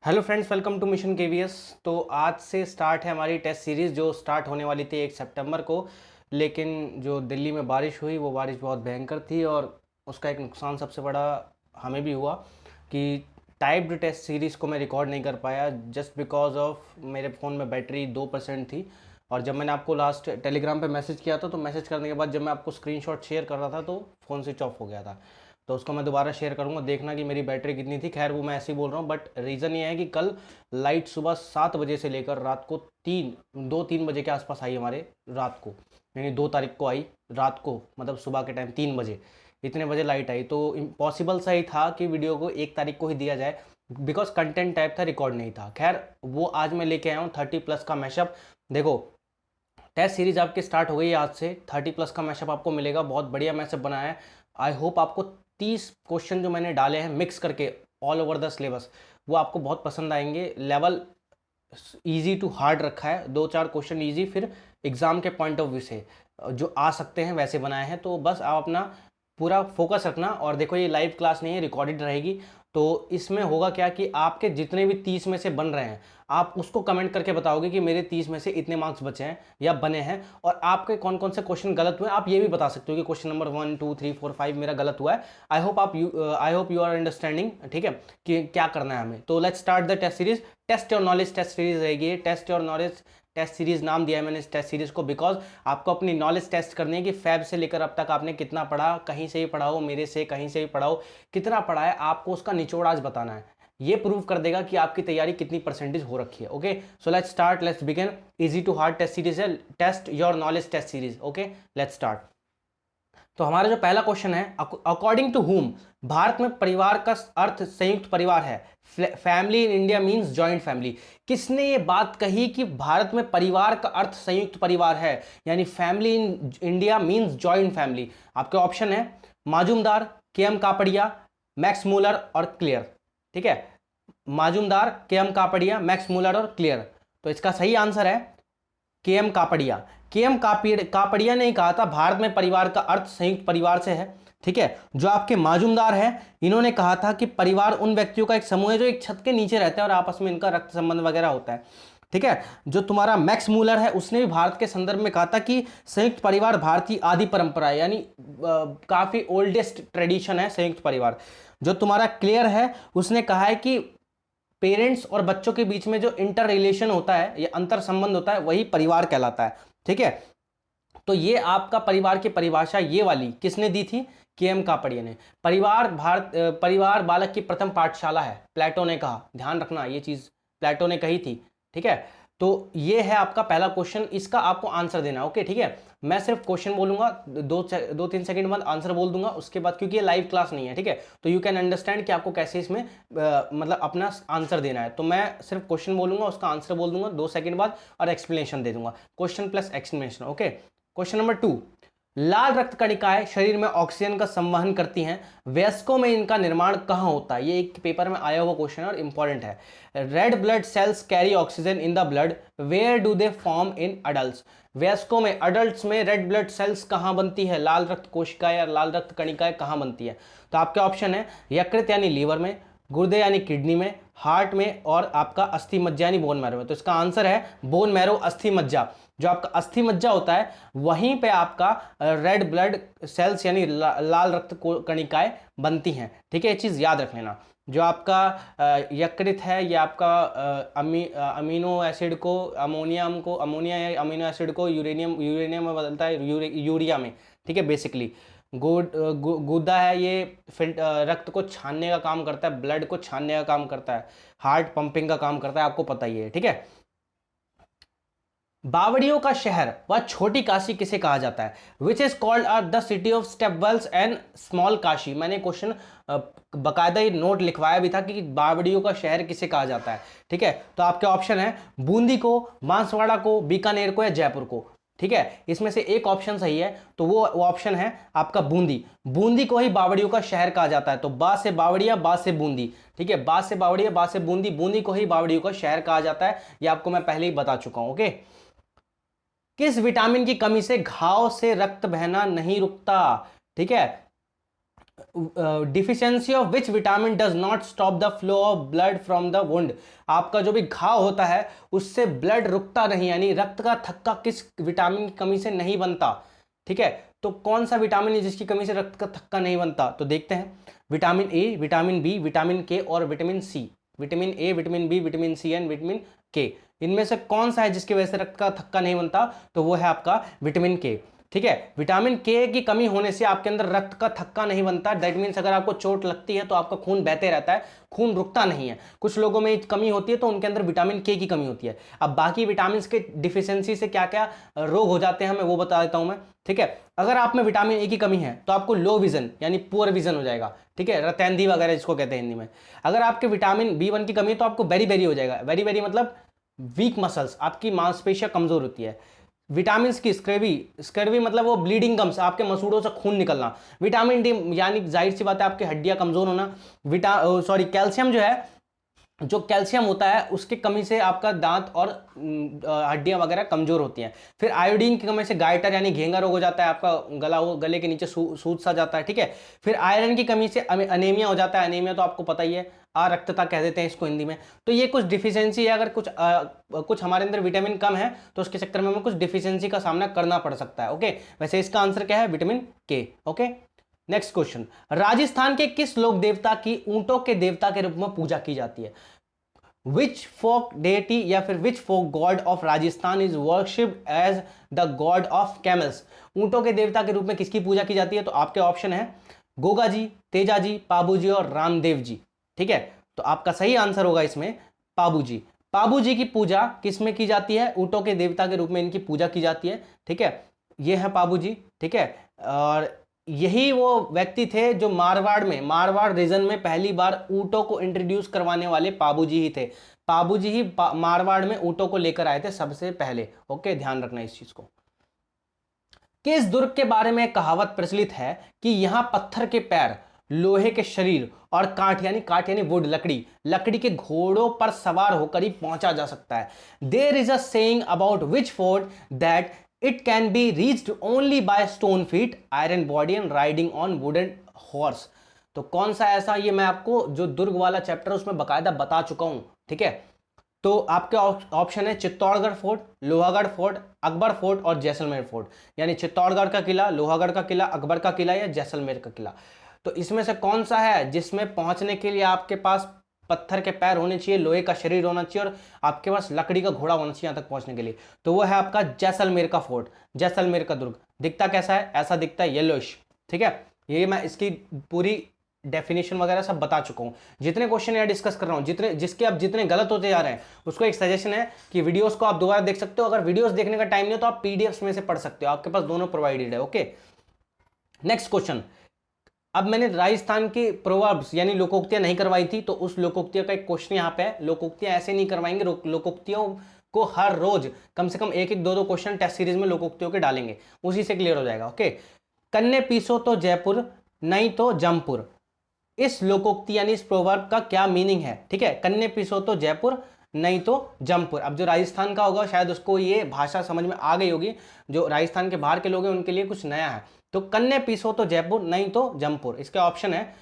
Hello friends, welcome to mission KVS. तो आज से स्टार्ट है हमारी टेस्ट सीरीज़ जो स्टार्ट होने वाली थी 1 सितंबर को। लेकिन जो दिल्ली में बारिश हुई वो बारिश बहुत भयंकर थी और उसका एक नुकसान सबसे बड़ा हमें भी हुआ कि टाइप्ड टेस्ट सीरीज़ को मैं रिकॉर्ड नहीं कर पाया जस्ट बिकॉज ऑफ मेरे फ़ोन में बैटरी 2% थी। और जब मैंने आपको लास्ट टेलीग्राम पे मैसेज किया था तो मैसेज करने के बाद जब मैं आपको स्क्रीनशॉट शेयर कर रहा था तो फ़ोन स्विच ऑफ हो गया था। तो उसको मैं दोबारा शेयर करूंगा, देखना कि मेरी बैटरी कितनी थी। खैर वो मैं ऐसे ही बोल रहा हूँ, बट रीज़न ये है कि कल लाइट सुबह 7 बजे से लेकर रात को 2-3 बजे के आसपास आई हमारे रात को, यानी 2 तारीख को आई रात को, मतलब सुबह के टाइम 3 बजे, इतने बजे लाइट आई। तो इम्पॉसिबल सा ही था कि वीडियो को 1 तारीख को ही दिया जाए बिकॉज कंटेंट टाइप था, रिकॉर्ड नहीं था। खैर वो आज मैं लेके आया हूँ 30+ का मैशअप। देखो, टेस्ट सीरीज आपकी स्टार्ट हो गई है आज से, 30+ का मैशअप आपको मिलेगा। बहुत बढ़िया मैशअप बनाया है। आई होप आपको 30 क्वेश्चन जो मैंने डाले हैं मिक्स करके ऑल ओवर द सिलेबस वो आपको बहुत पसंद आएंगे। लेवल इजी टू हार्ड रखा है, 2-4 क्वेश्चन इजी, फिर एग्जाम के पॉइंट ऑफ व्यू से जो आ सकते हैं वैसे बनाए हैं। तो बस आप अपना पूरा फोकस रखना। और देखो, ये लाइव क्लास नहीं है, रिकॉर्डेड रहेगी। तो इसमें होगा क्या कि आपके जितने भी 30 में से बन रहे हैं आप उसको कमेंट करके बताओगे कि मेरे 30 में से इतने मार्क्स बचे हैं या बने हैं, और आपके कौन कौन से क्वेश्चन गलत हुए हैं आप ये भी बता सकते हो कि क्वेश्चन नंबर 1 2 3 4 5 मेरा गलत हुआ है। I hope you are understanding, ठीक है, कि क्या करना है हमें। तो let's start the test series. Test your knowledge test series रहेगी। Test your knowledge test series नाम दिया है मैंने इस टेस्ट सीरीज को बिकॉज आपको अपनी नॉलेज टेस्ट करनी है कि फैब से लेकर अब तक आपने कितना पढ़ा, कहीं से भी पढ़ा हो, मेरे से कहीं से भी पढ़ा हो, कितना पढ़ा है, आपको उसका निचोड़ आज बताना है। ये प्रूव कर देगा कि आपकी तैयारी कितनी परसेंटेज हो रखी है। Okay, so let's start, let's begin. Easy to hard test series है, test your knowledge test series. Okay, let's start. तो हमारा जो पहला क्वेश्चन है, अकॉर्डिंग टू हुम भारत में परिवार का अर्थ संयुक्त परिवार है। Family in India means joint family. किसने ये बात कही कि भारत में परिवार का अर्थ संयुक्त परिवार है, यानी family in India means joint family? आपके ऑप्शन है Majumdar, KM. Kapadia, Max Muller और क्लियर। ठीक है, Majumdar, KM. Kapadia, Max Muller और क्लियर। तो इसका सही आंसर है के.एम. कापड़िया। के.एम. कापड़िया ने कहा था भारत में परिवार का अर्थ संयुक्त परिवार से है। ठीक है, जो आपके माजुमदार है इन्होंने कहा था कि परिवार उन व्यक्तियों का एक समूह है जो एक छत के नीचे रहते हैं और आपस में इनका रक्त संबंध वगैरह होता है। ठीक है, जो तुम्हारा मैक्स मूलर है उसने भी भारत के संदर्भ में कहा था कि संयुक्त परिवार भारतीय आदि परंपरा है, यानी काफी ओल्डेस्ट ट्रेडिशन है संयुक्त परिवार। जो तुम्हारा क्लियर है उसने कहा है कि पेरेंट्स और बच्चों के बीच में जो इंटर रिलेशन होता है या अंतर संबंध होता है वही परिवार कहलाता है। ठीक है, तो ये आपका परिवार की परिभाषा ये वाली किसने दी थी? के.एम. कापड़िया ने। परिवार बालक की प्रथम पाठशाला है, प्लेटो ने कहा। ध्यान रखना, ये चीज प्लेटो ने कही थी। ठीक है, तो ये है आपका पहला क्वेश्चन, इसका आपको आंसर देना है। ओके, ठीक है, मैं सिर्फ क्वेश्चन बोलूंगा, 2-3 सेकंड बाद आंसर बोल दूंगा उसके बाद, क्योंकि ये लाइव क्लास नहीं है। ठीक है, तो यू कैन अंडरस्टैंड कि आपको कैसे इसमें मतलब अपना आंसर देना है। तो मैं सिर्फ क्वेश्चन बोलूंगा, उसका आंसर बोल दूंगा 2 सेकंड बाद और एक्सप्लेनेशन दे दूंगा, question plus explanation. Okay, question number 2। लाल रक्त कणिकाएं शरीर में ऑक्सीजन का संवहन करती हैं, वयस्कों में इनका निर्माण कहां होता है? ये एक पेपर में आया हुआ क्वेश्चन है और इंपॉर्टेंट है। Red blood cells carry oxygen in the blood, where do they form in adult? वयस्कों में, अडल्ट्स में रेड ब्लड सेल्स कहां बनती है? लाल रक्त कोशिकाएं या लाल रक्त कणिकाएं कहां बनती है? तो आपके ऑप्शन है यकृत यानी लीवर में, गुर्दे यानी किडनी में, हार्ट में, और आपका अस्थि मज्जा यानी बोन मैरो में। तो इसका आंसर है बोन मैरो, अस्थि मज्जा। जो आपका अस्थि मज्जा होता है वहीं पे आपका रेड ब्लड सेल्स यानी लाल रक्त कणिकाएं बनती हैं। ठीक है, ये चीज याद रख लेना। जो आपका यकृत है ये आपका अमीनो एसिड को अमोनिया या अमीनो एसिड को यूरेनियम में बदलता है, यूरिया में। ठीक है, बेसिकली गुर्दा है ये रक्त को छानने का काम करता है, ब्लड को छानने का काम करता है, हार्ट पंपिंग का काम करता है, आपको पता ही है। ठीक है, बावड़ियों का शहर व छोटी काशी किसे कहा जाता है? Which is called the city of step wells and small Kashi. मैंने क्वेश्चन बकायदा ये नोट लिखवाया भी था कि बावड़ियों का शहर किसे कहा जाता है। ठीक है, तो आपके ऑप्शन है बूंदी को, बांसवाड़ा को, बीकानेर को या जयपुर को। ठीक है, इसमें से एक ऑप्शन सही है, तो वो ऑप्शन है आपका बूंदी। बूंदी को ही बावड़ियों का शहर कहा जाता है। तो बा से बावड़िया, बा से बूंदी। ठीक है, बा से बावड़िया, बा से बूंदी, बूंदी को ही बावड़ियों का शहर कहा जाता है। ये आपको मैं पहले ही बता चुका हूं। ओके, किस विटामिन की कमी से घाव से रक्त बहना नहीं रुकता? ठीक है, deficiency of which vitamin does not stop the flow of blood from the wound. आपका जो भी घाव होता है उससे ब्लड रुकता नहीं, यानी रक्त का थक्का किस विटामिन की कमी से नहीं बनता। ठीक है, तो कौन सा विटामिन है जिसकी कमी से रक्त का थक्का नहीं बनता? तो देखते हैं, vitamin A, vitamin B, vitamin K और vitamin C. Vitamin A, vitamin B, vitamin C and vitamin K, इनमें से कौन सा है जिसकी वजह से रक्त का थक्का नहीं बनता? तो वो है आपका विटामिन के। ठीक है, विटामिन के की कमी होने से आपके अंदर रक्त का थक्का नहीं बनता। दैट मीन्स अगर आपको चोट लगती है तो आपका खून बहते रहता है, खून रुकता नहीं है। कुछ लोगों में कमी होती है तो उनके अंदर विटामिन के की कमी होती है। अब बाकी विटामिन के डिफिशियंसी से क्या क्या रोग हो जाते हैं मैं वो बता देता हूं मैं। ठीक है, अगर आप में विटामिन ए की कमी है तो आपको लो विजन यानी पुअर विजन हो जाएगा। ठीक है, रतैंधी वगैरह जिसको कहते हैं हिंदी में। अगर आपके विटामिन बी1 की कमी है तो आपको बेरी बेरी हो जाएगा। बेरी बेरी मतलब वीक मसल्स, आपकी मांसपेशियां कमजोर होती है। विटामिन की स्कर्वी, स्कर्वी मतलब वो ब्लीडिंग गम्स, आपके मसूड़ों से खून निकलना। विटामिन डी यानी जाहिर सी बात है आपकी हड्डियां कमजोर होना। कैल्शियम जो है, जो कैल्शियम होता है उसकी कमी से आपका दांत और हड्डियां वगैरह कमजोर होती हैं। फिर आयोडीन की कमी से गाइटर यानी घेंगा रोग हो जाता है, आपका गला वो गले के नीचे सूज सा जाता है। ठीक है, फिर आयरन की कमी से अनेमिया हो जाता है। अनेमिया तो आपको पता ही है, अरक्तता कह देते हैं इसको हिंदी में। तो ये कुछ डिफिशियंसी है, अगर कुछ हमारे अंदर विटामिन कम है तो उसके चक्कर में हमें कुछ डिफिशियंसी का सामना करना पड़ सकता है। ओके, वैसे इसका आंसर क्या है? विटामिन के। ओके, नेक्स्ट क्वेश्चन, राजस्थान के किस लोक देवता की ऊंटों के देवता के रूप में पूजा की जाती है? विच फोक डेटी या फिर which folk god of Rajasthan is worshipped as the god of camels? ऊंटों के देवता के रूप में किसकी पूजा की जाती है? तो आपके ऑप्शन है गोगा जी, तेजा जी, पाबू जी और रामदेव जी। ठीक है, तो आपका सही आंसर होगा इसमें पाबू जी। पाबू जी की पूजा किस में की जाती है? ऊंटों के देवता के रूप में इनकी पूजा की जाती है। ठीक है, ये है पाबू जी। ठीक है, और यही वो व्यक्ति थे जो मारवाड़ रीजन में पहली बार ऊंटों को इंट्रोड्यूस करवाने वाले पाबू जी ही थे। पाबू जी ही मारवाड़ में ऊंटों को लेकर आए थे सबसे पहले। ओके, ध्यान रखना इस चीज को। किस दुर्ग के बारे में कहावत प्रचलित है कि यहां पत्थर के पैर, लोहे के शरीर और काठ यानी वुड, लकड़ी के घोड़ों पर सवार होकर ही पहुंचा जा सकता है? There is a saying about which fort that it can be reached only by stone feet, iron body and riding on wooden horse. तो कौन सा ऐसा, ये मैं आपको जो दुर्ग वाला चैप्टर उसमें बकायदा बता चुका हूं। ठीक है, तो आपके ऑप्शन है Chittorgarh fort, Lohagarh fort, Akbar fort और जैसलमेर फोर्ट। यानी चित्तौड़गढ़ का किला, लोहागढ़ का किला, अकबर का किला या जैसलमेर का किला। तो इसमें से कौन सा है जिसमें पहुंचने के लिए आपके पास पत्थर के पैर होने चाहिए, लोहे का शरीर होना चाहिए और आपके पास लकड़ी का घोड़ा होना चाहिए यहां तक पहुंचने के लिए? तो वो है आपका जैसलमेर का फोर्ट, जैसलमेर का दुर्ग। दिखता कैसा है? ऐसा दिखता है, येलोइश। ठीक है, ये मैं इसकी पूरी डेफिनेशन वगैरह सब बता चुका हूं। जितने क्वेश्चन यहाँ डिस्कस कर रहा हूं, जितने गलत होते जा रहे हैं, उसको एक सजेशन है कि वीडियोस को आप दोबारा देख सकते हो। अगर वीडियोस देखने का टाइम नहीं हो तो आप पीडीएफ में से पढ़ सकते हो, आपके पास दोनों प्रोवाइडेड है। Okay, next question. अब मैंने राजस्थान के प्रोवर्ब्स यानी लोकोक्तियां नहीं करवाई थी, तो उस लोकोक्तियों का एक क्वेश्चन यहाँ पे है। लोकोक्तियां ऐसे नहीं करवाएंगे, लोकोक्तियों को हर रोज कम से कम एक एक दो दो क्वेश्चन टेस्ट सीरीज में लोकोक्तियों के डालेंगे, उसी से क्लियर हो जाएगा। ओके, कन्ने पीसो तो जयपुर, नहीं तो जमपुर, इस लोकोक्ति यानी इस प्रोवर्ब का क्या मीनिंग है? ठीक है, कन्ने पीसो तो जयपुर, नहीं तो जमपुर। अब जो राजस्थान का होगा शायद उसको ये भाषा समझ में आ गई होगी, जो राजस्थान के बाहर के लोग हैं उनके लिए कुछ नया है। तो कन्ने पीसो तो जयपुर, नहीं तो जमपुर। इसका ऑप्शन है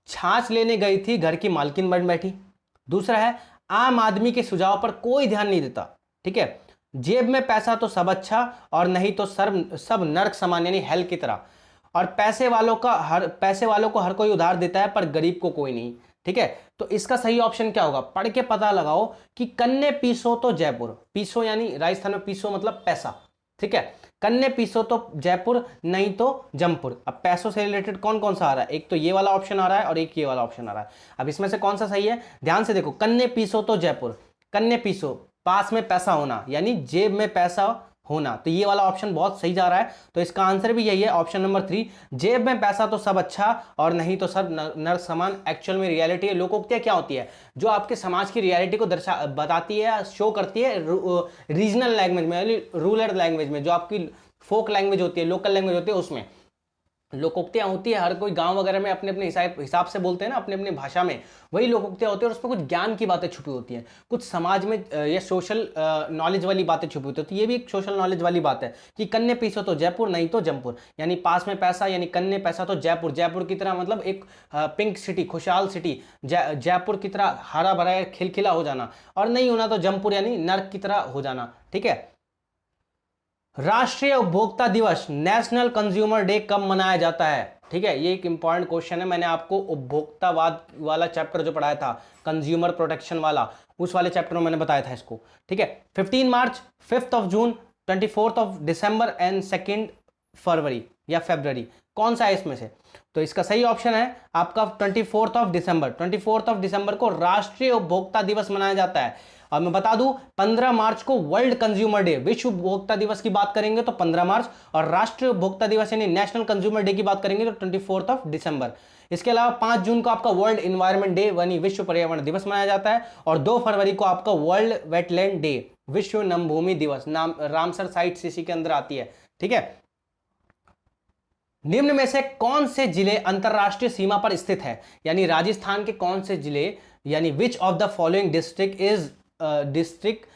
छाछ लेने गई थी, घर की मालकिन बन बैठी। दूसरा है आम आदमी के सुझाव पर कोई ध्यान नहीं देता। ठीक है, जेब में पैसा तो सब अच्छा और नहीं तो सब नर्क समान यानी हेल की तरह। और पैसे वालों को हर कोई उधार देता है पर गरीब को कोई नहीं। ठीक है, तो इसका सही ऑप्शन क्या होगा? पढ़ के पता लगाओ कि कन्ने पीसो तो जयपुर, पीसो यानी राजस्थान में पीसो मतलब पैसा। ठीक है, कन्ने पीसो तो जयपुर, नहीं तो जमपुर। अब पैसों से रिलेटेड कौन कौन सा आ रहा है? एक तो ये वाला ऑप्शन आ रहा है और एक ये वाला ऑप्शन आ रहा है। अब इसमें से कौन सा सही है? ध्यान से देखो, कन्ने पीसो तो जयपुर, कन्ने पीसो पास में पैसा होना यानी जेब में पैसा होना, तो ये वाला ऑप्शन बहुत सही जा रहा है। तो इसका आंसर भी यही है, ऑप्शन नंबर 3। जेब में पैसा तो सब अच्छा और नहीं तो सब नर्क समान। एक्चुअल में रियलिटी है। लोकोक्तियां क्या होती है? जो आपके समाज की रियलिटी को बताती है, शो करती है रीजनल लैंग्वेज में यानी रूरल लैंग्वेज में, जो आपकी फोक लैंग्वेज होती है, लोकल लैंग्वेज होती है उसमें। लोकोक्तियाँ होती है, हर कोई गांव वगैरह में अपने अपने हिसाब से बोलते हैं ना, अपने अपने भाषा में, वही लोकोक्तियाँ होती है, और उसमें कुछ ज्ञान की बातें छुपी होती हैं, कुछ समाज में या सोशल नॉलेज वाली बातें छुपी होती है। तो ये भी एक सोशल नॉलेज वाली बात है कि कन्ने पीसो तो जयपुर, नहीं तो जमपुर, यानी पास में पैसा, यानी कन्ने पैसा तो जयपुर, जयपुर की तरह मतलब एक पिंक सिटी, खुशहाल सिटी, जयपुर की तरह हरा भरा खिलखिला हो जाना, और नहीं होना तो जमपुर यानी नर्क की तरह हो जाना। ठीक है। राष्ट्रीय उपभोक्ता दिवस, नेशनल कंज्यूमर डे, कब मनाया जाता है? ठीक है, ये एक इंपॉर्टेंट क्वेश्चन है। मैंने आपको उपभोक्तावाद वाला चैप्टर जो पढ़ाया था, कंज्यूमर प्रोटेक्शन वाला, उस वाले चैप्टर में मैंने बताया था इसको। ठीक है, 15 मार्च, 5 of June, 24 of December and 2 फरवरी या फेब्रवरी, कौन सा है इसमें से? तो इसका सही ऑप्शन है आपका 24 ऑफ दिसंबर। 24 ऑफ दिसंबर को राष्ट्रीय उपभोक्ता दिवस मनाया जाता है। और मैं बता दूं, 15 मार्च को वर्ल्ड कंज्यूमर डे, विश्व उपभोक्ता दिवस की बात करेंगे तो 15 मार्च, और राष्ट्रीय उपभोक्ता दिवस यानी नेशनल कंज्यूमर डे की बात करेंगे तो 24 ऑफ दिसंबर। इसके अलावा 5 जून को आपका वर्ल्ड एनवायरनमेंट डे यानी विश्व पर्यावरण दिवस मनाया जाता है, और 2 फरवरी को आपका वर्ल्ड वेटलैंड डे, विश्व नमभूमि दिवस, नाम रामसर साइट इसी के अंदर आती है। ठीक है। निम्न में से कौन से जिले अंतरराष्ट्रीय सीमा पर स्थित है? यानी राजस्थान के कौन से जिले, यानी which of the following district is, district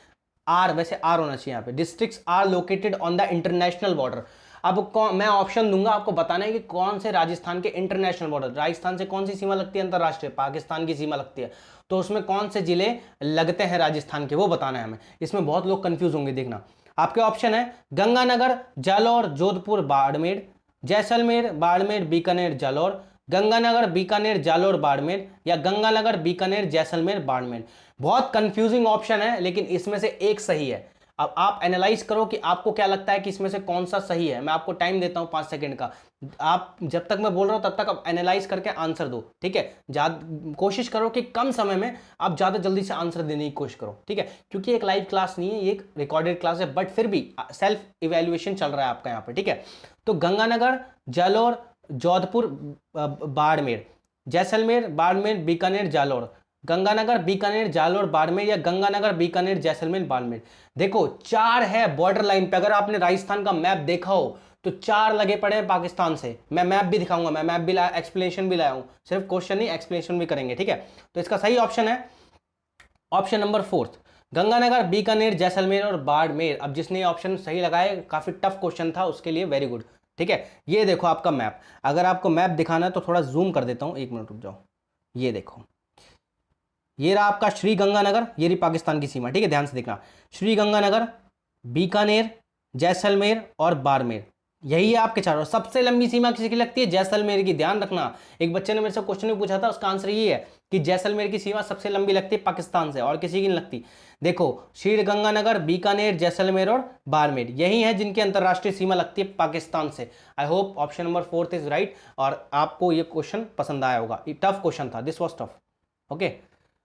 are, वैसे आर होना चाहिए यहाँ पे, districts are located on the international border. अब मैं ऑप्शन दूंगा, आपको बताना है कि कौन से राजस्थान के इंटरनेशनल बॉर्डर, राजस्थान से कौन सी सीमा लगती है अंतरराष्ट्रीय, पाकिस्तान की सीमा लगती है, तो उसमें कौन से जिले लगते हैं राजस्थान के, वो बताना है हमें। इसमें बहुत लोग कंफ्यूज होंगे, देखना। आपके ऑप्शन है गंगानगर, जालौर, जोधपुर, बाड़मेर, जैसलमेर, बाड़मेर, बीकानेर, जालौर, गंगानगर, बीकानेर, जालौर, बाड़मेर, या गंगानगर, बीकानेर, जैसलमेर, बाड़मेर। बहुत कंफ्यूजिंग ऑप्शन है, लेकिन इसमें से एक सही है। अब आप एनालाइज करो कि आपको क्या लगता है कि इसमें से कौन सा सही है। मैं आपको टाइम देता हूं 5 सेकंड का, आप जब तक मैं बोल रहा हूं तब तक आप एनालाइज करके आंसर दो। ठीक है, कोशिश करो कि कम समय में आप ज्यादा जल्दी से आंसर देने की कोशिश करो। ठीक है, क्योंकि एक लाइव क्लास नहीं है, ये एक रिकॉर्डेड क्लास है, बट फिर भी सेल्फ इवेल्युएशन चल रहा है आपका यहाँ पे। ठीक है, तो गंगानगर, जालौर, जोधपुर, बाड़मेर, जैसलमेर, बाड़मेर, बीकानेर, जालौर, गंगानगर, बीकानेर, जालौर, बाड़मेर, या गंगानगर, बीकानेर, जैसलमेर, बाड़मेर। देखो 4 है बॉर्डर लाइन पे। अगर आपने राजस्थान का मैप देखा हो तो 4 लगे पड़े हैं पाकिस्तान से। मैं मैप भी दिखाऊंगा, मैं मैप भी लाया, एक्सप्लेनेशन भी लाया हूं, सिर्फ क्वेश्चन नहीं एक्सप्लेनेशन भी करेंगे। ठीक है, तो इसका सही ऑप्शन है ऑप्शन नंबर 4, गंगानगर, बीकानेर, जैसलमेर और बाड़मेर। अब जिसने ऑप्शन सही लगाया, काफी टफ क्वेश्चन था, उसके लिए वेरी गुड। ठीक है, ये देखो आपका मैप। अगर आपको मैप दिखाना है तो थोड़ा जूम कर देता हूं, 1 मिनट रुक जाओ। ये देखो, ये रहा आपका श्री गंगानगर, ये रही पाकिस्तान की सीमा। ठीक है, ध्यान से देखना, श्री गंगानगर, बीकानेर, जैसलमेर और बाड़मेर, यही है आपके चारों। सबसे लंबी सीमा किसी की लगती है? जैसलमेर की। ध्यान रखना, एक बच्चे ने मेरे से क्वेश्चन भी पूछा था, उसका आंसर ये है कि जैसलमेर की सीमा सबसे लंबी लगती है पाकिस्तान से, और किसी की नहीं लगती। देखो, श्री गंगानगर, बीकानेर, जैसलमेर और बाड़मेर, यही है जिनकी अंतरराष्ट्रीय सीमा लगती है पाकिस्तान से। I hope option number 4 is right, और आपको ये क्वेश्चन पसंद आया होगा। टफ क्वेश्चन था, दिस वॉज टफ। ओके,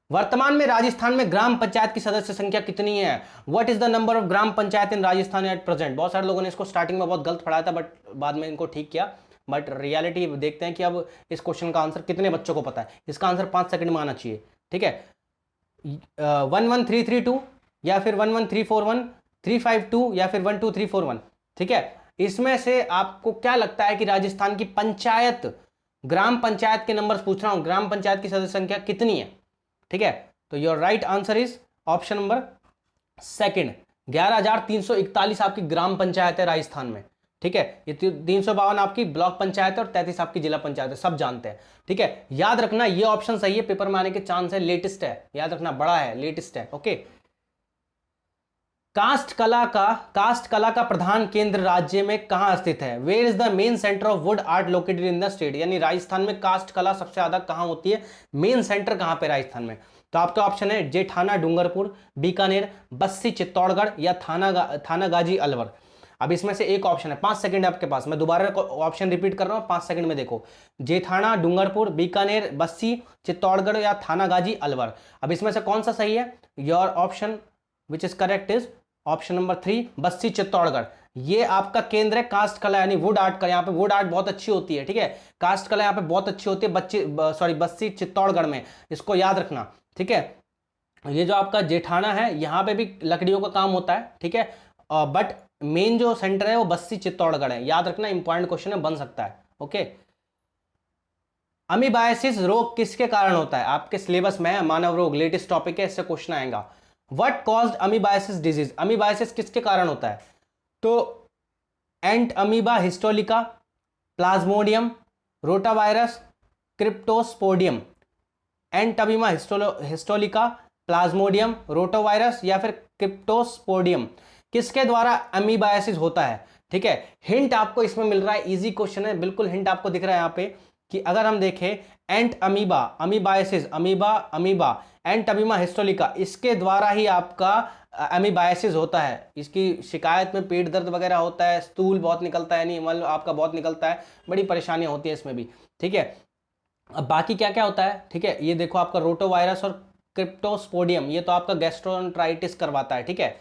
वर्तमान में राजस्थान में ग्राम पंचायत की सदस्य संख्या कितनी है? What is the number of gram panchayat in Rajasthan at present? बहुत सारे लोगों ने इसको स्टार्टिंग में बहुत गलत पढ़ाया था, बट बाद में इनको ठीक किया। बट रियलिटी देखते हैं कि अब इस क्वेश्चन का आंसर कितने बच्चों को पता है। इसका आंसर 5 सेकंड में आना चाहिए। ठीक है, 11332 या फिर 11341, 352 या फिर 12341। ठीक है, इसमें से आपको क्या लगता है कि राजस्थान की पंचायत, ग्राम पंचायत के नंबर पूछ रहा हूं, ग्राम पंचायत की सदस्य संख्या कितनी है? ठीक है, तो your right answer is option number 2, 11,341 आपकी ग्राम पंचायत है राजस्थान में। ठीक है, ये 352 आपकी ब्लॉक पंचायत है और 33 आपकी जिला पंचायत है, सब जानते हैं। ठीक है, याद रखना ये ऑप्शन सही है, पेपर में आने के चांस है, लेटेस्ट है, याद रखना, बड़ा है, लेटेस्ट है। ओके, कास्ट कला का प्रधान केंद्र राज्य में कहां स्थित है? Where is the main centre of wood art located in the state? यानी राजस्थान में कास्ट कला सबसे ज्यादा कहां होती है, मेन सेंटर कहां पे राजस्थान में? तो आपका ऑप्शन है जेठाना, डूंगरपुर, बीकानेर, बस्सी, चित्तौड़गढ़, या थानागाजी, अलवर। अब इसमें से एक ऑप्शन है, 5 सेकंड आपके पास, मैं दोबारा ऑप्शन रिपीट कर रहा हूं, 5 सेकंड में देखो, जेठाना, डूंगरपुर, बीकानेर, बस्सी, चित्तौड़गढ़ या थानागाजी, अलवर। अब इसमें से कौन सा सही है? Your option which is correct is option number 3, Bassi, Chittorgarh. ये आपका केंद्र है कास्ट कला यानी वुड आर्ट का। यहाँ पे वुड आर्ट बहुत अच्छी होती है। ठीक है, कास्ट कला यहाँ पे बहुत अच्छी होती है, बस्सी, चित्तौड़गढ़ में, इसको याद रखना। ठीक है, ये जो आपका जेठाना है यहाँ पे भी लकड़ियों का काम होता है। ठीक है, बट मेन जो सेंटर है वो बस्सी, चित्तौड़गढ़ है, याद रखना, इंपॉर्टेंट क्वेश्चन है, बन सकता है। ओके। अमीबायसिस रोग किसके कारण होता है? आपके सिलेबस में है मानव रोग, लेटेस्ट टॉपिक है, इससे क्वेश्चन आएगा। What caused amoebiasis disease? Amoebiasis किसके कारण होता है? तो एंट अमीबा हिस्टोलिका, प्लाज्मोडियम, रोटावायरस, क्रिप्टोस्पोडियम। एंट अमीबा हिस्टोलिका, प्लाज्मोडियम, रोटावायरस या फिर क्रिप्टोस्पोडियम, किसके द्वारा अमीबायसिस होता है? ठीक है, हिंट आपको इसमें मिल रहा है, इजी क्वेश्चन है, बिल्कुल हिंट आपको दिख रहा है यहां पे कि अगर हम देखें एंट अमीबा, अमीबायसिस, अमीबा एंट अमीबा हिस्टोलिका, इसके द्वारा ही आपका अमीबायसिस होता है। इसकी शिकायत में पेट दर्द वगैरह होता है, स्टूल बहुत निकलता है, नहीं मतलब आपका बहुत निकलता है, बड़ी परेशानियां होती है इसमें भी। ठीक है, अब बाकी क्या क्या होता है? ठीक है, ये देखो आपका रोटावायरस और क्रिप्टोस्पोडियम, ये तो आपका गैस्ट्रोएंटराइटिस करवाता है। ठीक है,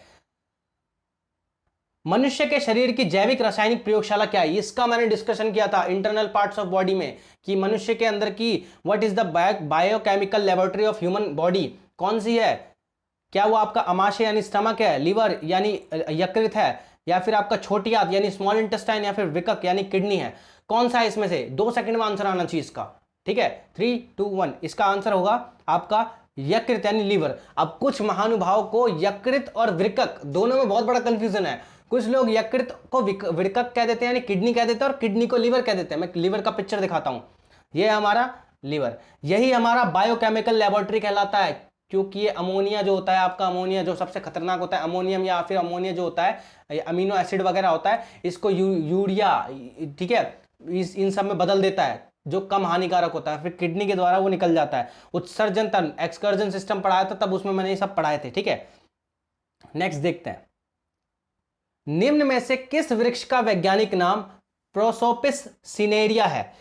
मनुष्य के शरीर की जैविक रासायनिक प्रयोगशाला क्या है? इसका मैंने डिस्कशन किया था इंटरनल पार्ट्स ऑफ बॉडी में कि मनुष्य के अंदर की what is the biochemical laboratory of human body, कौन सी है? क्या वो आपका अमाशय यानी स्टमक है, लिवर यानी यकृत है, या फिर आपका छोटी आंत यानी स्मॉल इंटेस्टाइन, या फिर विकक यानी किडनी है? कौन सा है इसमें से? 2 सेकंड में आंसर आना चाहिए इसका। ठीक है, 3 2 1, इसका आंसर होगा आपका यकृत यानी लीवर। अब कुछ महानुभाव को यकृत और वृकक दोनों में बहुत बड़ा कंफ्यूजन है। कुछ लोग यकृत को वृकक कह देते हैं यानी किडनी कह देते हैं, और किडनी को लीवर कह देते हैं। मैं लीवर का पिक्चर दिखाता हूं, ये है हमारा लीवर, यही हमारा बायोकेमिकल लेबोरेटरी कहलाता है, क्योंकि ये अमोनिया जो होता है आपका, अमोनिया जो सबसे खतरनाक होता है, अमोनियम या फिर अमोनिया जो होता है अमीनो एसिड वगैरह होता है, इसको यूरिया, ठीक है, इन सब में बदल देता है जो कम हानिकारक होता है, फिर किडनी के द्वारा वो निकल जाता है। उत्सर्जन तंत्र, एक्सकर्जन सिस्टम पढ़ाया था तब, उसमें मैंने ये सब पढ़ाए थे। ठीक है, नेक्स्ट देखते हैं, निम्न में से किस वृक्ष का वैज्ञानिक नाम प्रोसोपिस सिनेरिया है?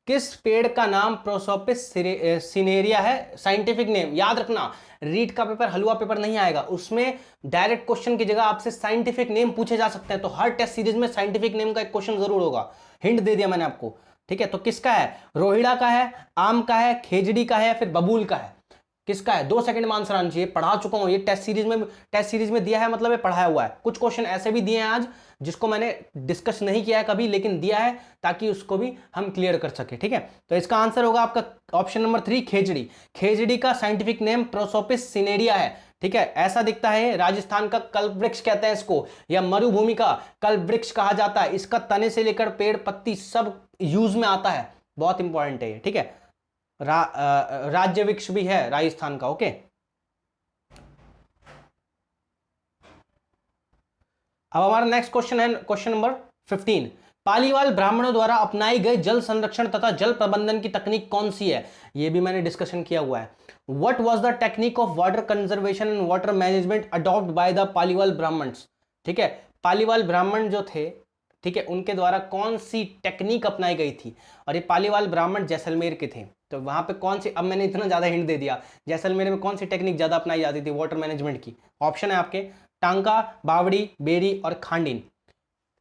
किस पेड़ का नाम प्रोसोपिस सिनेरिया है? साइंटिफिक नेम याद रखना, रीट का पेपर हलवा पेपर नहीं आएगा, उसमें डायरेक्ट क्वेश्चन की जगह आपसे साइंटिफिक नेम पूछे जा सकते हैं, तो हर टेस्ट सीरीज में साइंटिफिक नेम का एक क्वेश्चन जरूर होगा। हिंट दे दिया मैंने आपको। ठीक है, तो किसका है? रोहिड़ा का है, आम का है, खेजड़ी का है, या फिर बबूल का है? किसका है? 2 सेकंड में आंसर आना चाहिए। पढ़ा चुका हूं ये टेस्ट सीरीज में दिया है, मतलब ये पढ़ाया हुआ है। कुछ क्वेश्चन ऐसे भी दिए हैं आज जिसको मैंने डिस्कस नहीं किया है कभी, लेकिन दिया है ताकि उसको भी हम क्लियर कर सके। ठीक है, तो इसका आंसर होगा आपका ऑप्शन नंबर 3 खेजड़ी। खेजड़ी का साइंटिफिक नेम प्रोसोपिस सिनेरिया है। ठीक है, ऐसा दिखता है, राजस्थान का कल्प वृक्ष कहते हैं इसको, या मरुभूमि का कल्प वृक्ष कहा जाता है। इसका तने से लेकर पेड़ पत्ती सब यूज में आता है, बहुत इंपॉर्टेंट है ये। ठीक है, राज्य वृक्ष भी है राजस्थान का। ओके, अब हमारा नेक्स्ट क्वेश्चन है क्वेश्चन नंबर 15। पालीवाल ब्राह्मणों द्वारा अपनाई गई जल संरक्षण तथा जल प्रबंधन की तकनीक कौन सी है? यह भी मैंने डिस्कशन किया हुआ है। What was the technique of water conservation and water management adopt by the Paliwal Brahmins? ठीक है, पालीवाल ब्राह्मण जो थे, ठीक है, उनके द्वारा कौन सी टेक्निक अपनाई गई थी? और ये पालीवाल ब्राह्मण जैसलमेर के थे, तो वहां पे कौन सी, अब मैंने इतना ज्यादा हिंट दे दिया, जैसलमेर में कौन सी टेक्निक ज्यादा अपनाई जाती थी वाटर मैनेजमेंट की? ऑप्शन है आपके टांका, बावड़ी, बेरी और खांडिन।